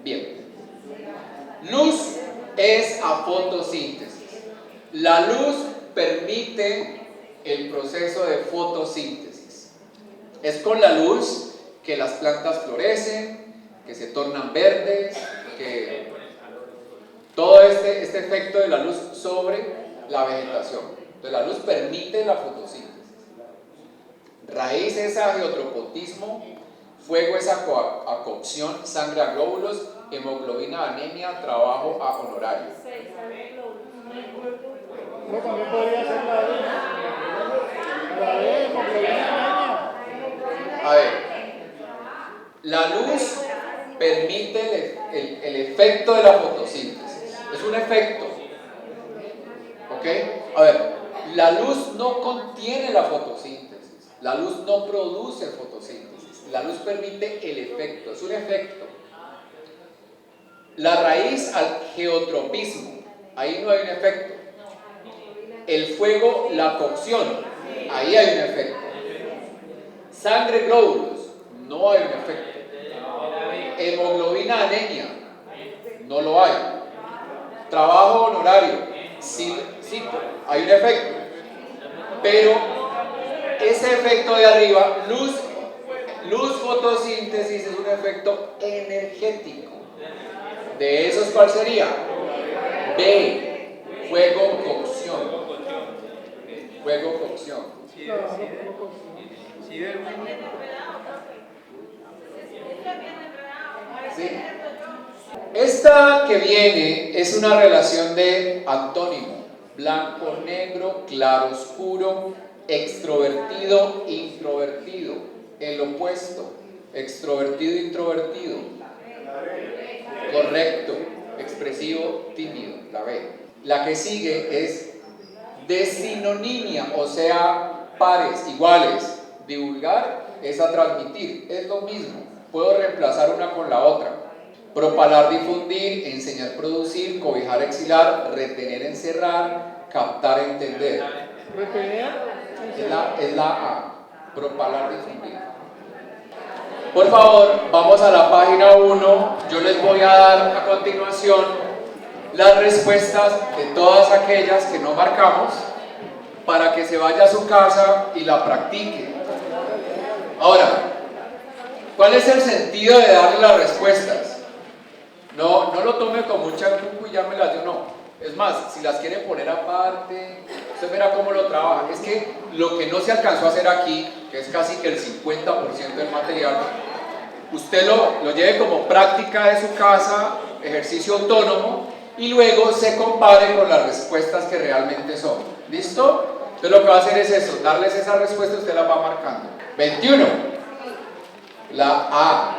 Bien. Luz es a fotosíntesis. La luz permite el proceso de fotosíntesis. Es con la luz que las plantas florecen, que se tornan verdes, que todo este efecto de la luz sobre la vegetación. Entonces la luz permite la fotosíntesis. Raíz es a geotropotismo, fuego es a cocción, sangre a glóbulos, hemoglobina a anemia, trabajo a honorario. No, también podría ser la D. La D, hemoglobina. A ver, la luz permite el efecto de la fotosíntesis. Es un efecto. ¿Ok? A ver, la luz no contiene la fotosíntesis. La luz no produce fotosíntesis. La luz permite el efecto. Es un efecto. La raíz al geotropismo. Ahí no hay un efecto. El fuego, la cocción. Ahí hay un efecto. Sangre, glóbulos. No hay un efecto. Hemoglobina, anemia. No lo hay. Trabajo honorario. Sí, hay un efecto. Pero ese efecto de arriba, luz fotosíntesis, es un efecto energético. ¿De esos cuál sería? B. Fuego, cocción. Fuego, cocción. ¿Sí? Esta que viene es una relación de antónimo: blanco, negro, claro, oscuro, extrovertido, introvertido, el opuesto, extrovertido, introvertido. Correcto, expresivo, tímido, la B. La que sigue es desinonimia, o sea, pares, iguales. Divulgar es a transmitir, es lo mismo. Puedo reemplazar una con la otra. Propalar, difundir, enseñar, producir, cobijar, exhilar, retener, encerrar, captar, entender. Es la A. Propalar, difundir. Por favor, vamos a la página 1. Yo les voy a dar a continuación las respuestas de todas aquellas que no marcamos para que se vaya a su casa y la practique. Ahora, ¿cuál es el sentido de darle las respuestas? No lo tome con mucha truco y ya me las dio, no. Es más, si las quiere poner aparte, usted verá cómo lo trabaja. Es que lo que no se alcanzó a hacer aquí, que es casi que el 50% del material, usted lo lleve como práctica de su casa, ejercicio autónomo, y luego se compare con las respuestas que realmente son. ¿Listo? Entonces lo que va a hacer es eso, darles esa respuesta, usted la va marcando. 21. La A.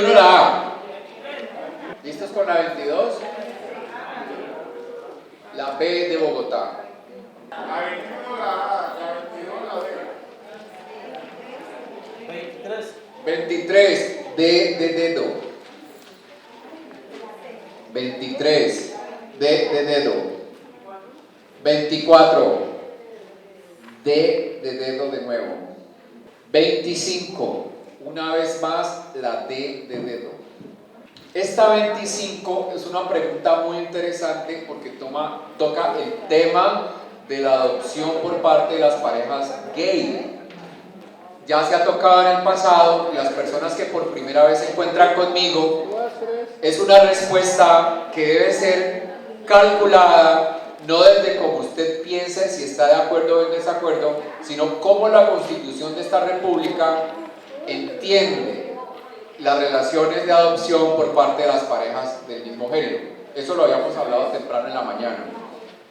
La A. ¿Listos con la 22? La B de Bogotá. La 21 la A, la 22 la B. 23. 23, D de dedo. 23, D de dedo. 24, D de dedo de nuevo. 25, una vez más la D de dedo. Esta 25 es una pregunta muy interesante porque toca el tema de la adopción por parte de las parejas gay. Ya se ha tocado en el pasado y las personas que por primera vez se encuentran conmigo, es una respuesta que debe ser calculada, no desde como usted piense, si está de acuerdo o en desacuerdo, sino cómo la Constitución de esta República entiende las relaciones de adopción por parte de las parejas del mismo género. Eso lo habíamos hablado temprano en la mañana.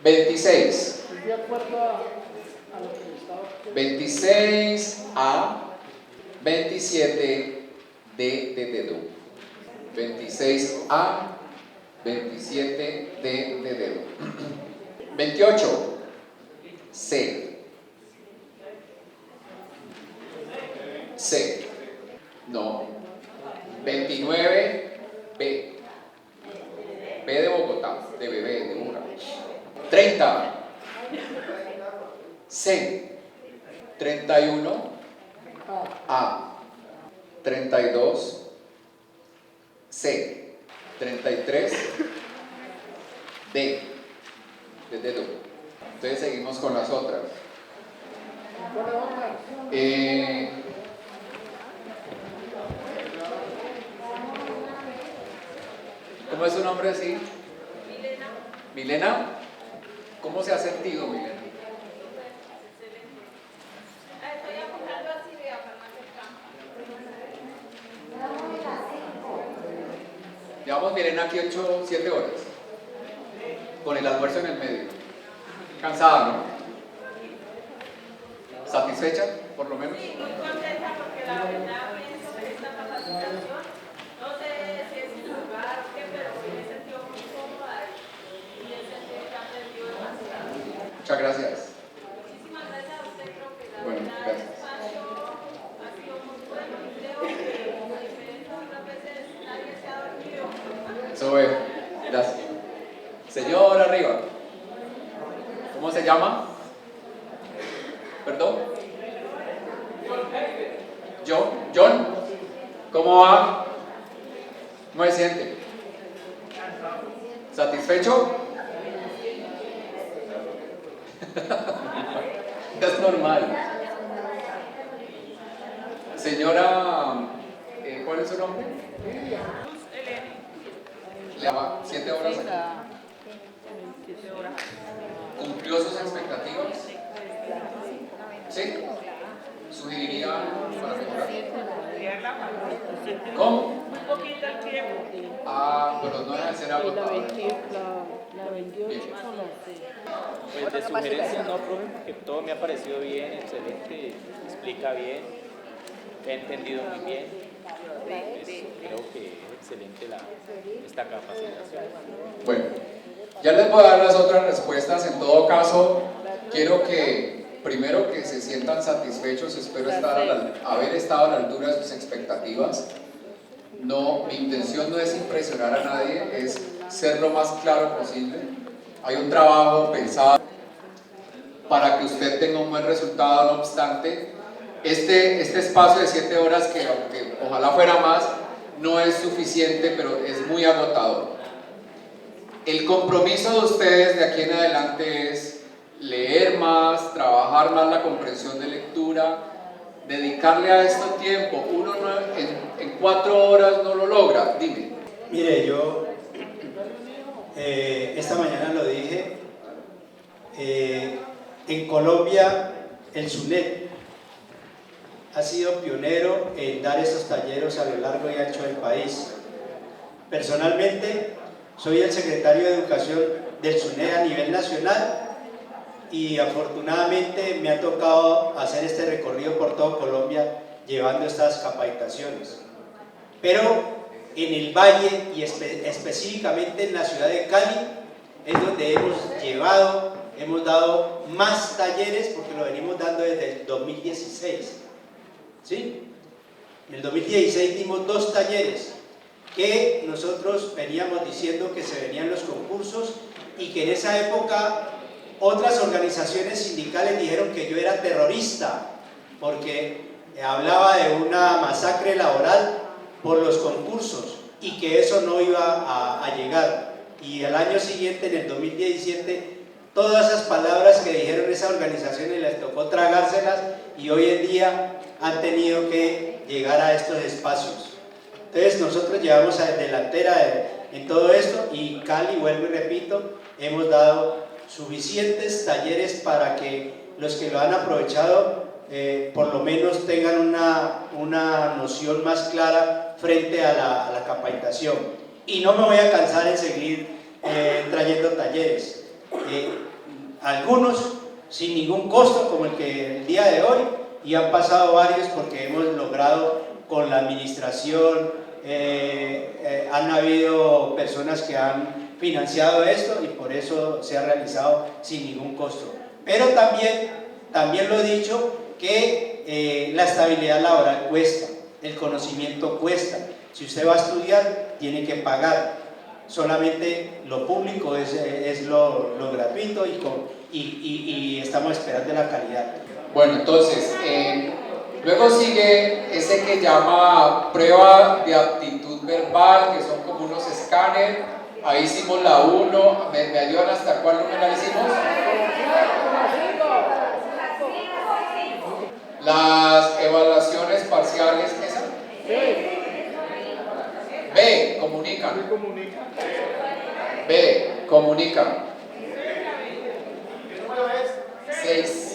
26. Estoy de acuerdo a lo que le estaba... 26A, 27D de dedo. 26A, 27D de dedo. 28. C. C. No. 29. B. B de Bogotá, de bebé, de burra. 30. C. 31. A. 32. C. 33. D. De dedo. Entonces seguimos con las otras. ¿Cómo es su nombre así? Milena. ¿Milena? ¿Cómo se ha sentido, Milena? Estoy apuntando así de farmacia campo. Llevamos, Milena, aquí 7 horas. Con el almuerzo en el medio. Cansada, ¿no? ¿Satisfecha, por lo menos? Sí, muy contenta porque la verdad pienso que esta capacitación, no sé si es un lugar o qué, pero me he sentido muy cómoda y he sentido que he aprendido demasiado. Muchas gracias. Muchísimas gracias a usted, creo que la Bueno, verdad gracias. el espacio ha sido muy bueno y creo que a diferencia de otras veces nadie se ha dormido. Eso es. Gracias. Señor arriba. ¿Cómo se llama? ¿Perdón? John. ¿Cómo va? ¿Cómo se siente? ¿Satisfecho? Es normal. Señora, ¿cuál es su nombre? Lleva 7 horas aquí. ¿Cumplió sus expectativas? ¿Sí? ¿Sugeriría para mejorar? ¿Cómo? Un poquito el tiempo. Ah, pero no deja de ser agotador. La 28 Bien. son las 6. Pues de sugerencias no, profe, porque todo me ha parecido bien, excelente, explica bien, he entendido muy bien. Pues, creo que es excelente esta capacitación. Bueno, ya les voy a dar las otras respuestas. En todo caso, quiero que primero que se sientan satisfechos. Espero haber estado a la altura de sus expectativas. No, mi intención no es impresionar a nadie, es ser lo más claro posible. Hay un trabajo pensado para que usted tenga un buen resultado. No obstante, este espacio de 7 horas, que aunque ojalá fuera más, no es suficiente, pero es muy agotador. El compromiso de ustedes de aquí en adelante es leer más, trabajar más la comprensión de lectura, dedicarle a esto tiempo. Uno en 4 horas no lo logra. Dime. Mire, yo esta mañana lo dije, en Colombia el SUNET ha sido pionero en dar estos talleres a lo largo y ancho del país. Personalmente, soy el secretario de Educación del SUNET a nivel nacional y afortunadamente me ha tocado hacer este recorrido por todo Colombia llevando estas capacitaciones. Pero en el Valle y específicamente en la ciudad de Cali es donde hemos dado más talleres porque lo venimos dando desde el 2016. ¿Sí? En el 2016 dimos 2 talleres que nosotros veníamos diciendo que se venían los concursos y que en esa época otras organizaciones sindicales dijeron que yo era terrorista porque hablaba de una masacre laboral por los concursos y que eso no iba a llegar. Y al año siguiente, en el 2017, todas esas palabras que dijeron esas organizaciones les tocó tragárselas y hoy en día han tenido que llegar a estos espacios. Entonces nosotros llevamos a delantera en todo esto y Cali, vuelvo y repito, hemos dado suficientes talleres para que los que lo han aprovechado por lo menos tengan una noción más clara frente a la capacitación. Y no me voy a cansar en seguir trayendo talleres, algunos sin ningún costo, como el día de hoy, y han pasado varios porque hemos logrado con la administración, han habido personas que han financiado esto y por eso se ha realizado sin ningún costo. Pero también lo he dicho, que la estabilidad laboral cuesta, el conocimiento cuesta. Si usted va a estudiar, tiene que pagar. Solamente lo público es lo gratuito y estamos esperando la calidad. Bueno, entonces, luego sigue ese que llama prueba de aptitud verbal, que son como unos escáneres. Ahí hicimos la 1. ¿Me ayudan hasta cuál número la hicimos? Las evaluaciones parciales, ¿esa? B, comunican. B, comunican. 6.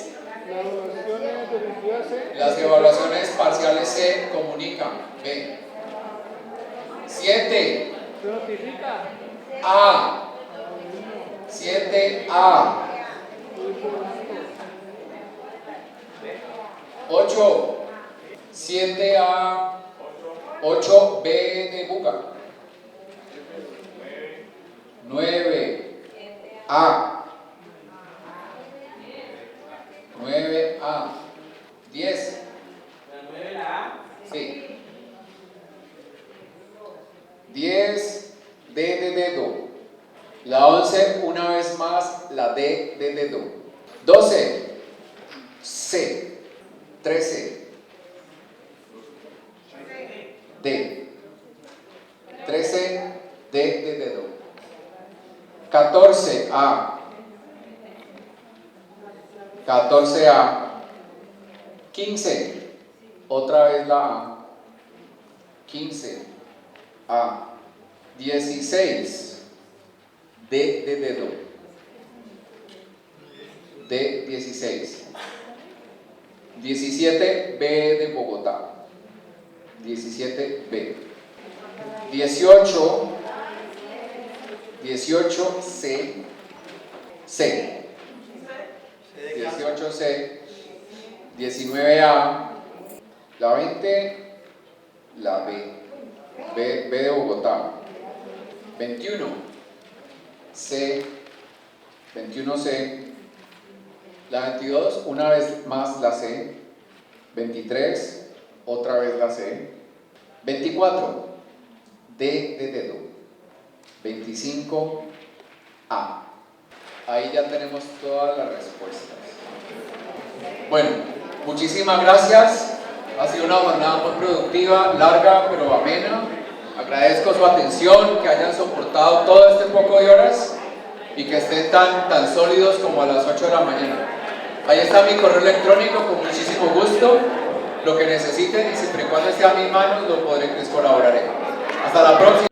Las evaluaciones parciales se comunican. B. 7. A. 7A. 8. 7A. 8B de buga. 9A. 9A. 10. Sí. 10 D de dedo. La 11 una vez más la D de dedo. 12 C. 13 D. 13 D de dedo. 14 A. 14A. 15. Otra vez la A. 15 A. 16 D de dedo. D 16. 17 B de Bogotá. 17 B. 18 C. 18 C. 19A. La 20 la B. B de Bogotá. 21 C. 21 C. La 22 una vez más la C. 23 otra vez la C. 24 D de dedo. 25 A. Ahí ya tenemos todas las respuestas. Bueno, muchísimas gracias. Ha sido una jornada muy productiva, larga pero amena. Agradezco su atención, que hayan soportado todo este poco de horas y que estén tan sólidos como a las 8 de la mañana. Ahí está mi correo electrónico, con muchísimo gusto. Lo que necesiten y siempre y cuando esté a mis manos, les colaboraré. Hasta la próxima.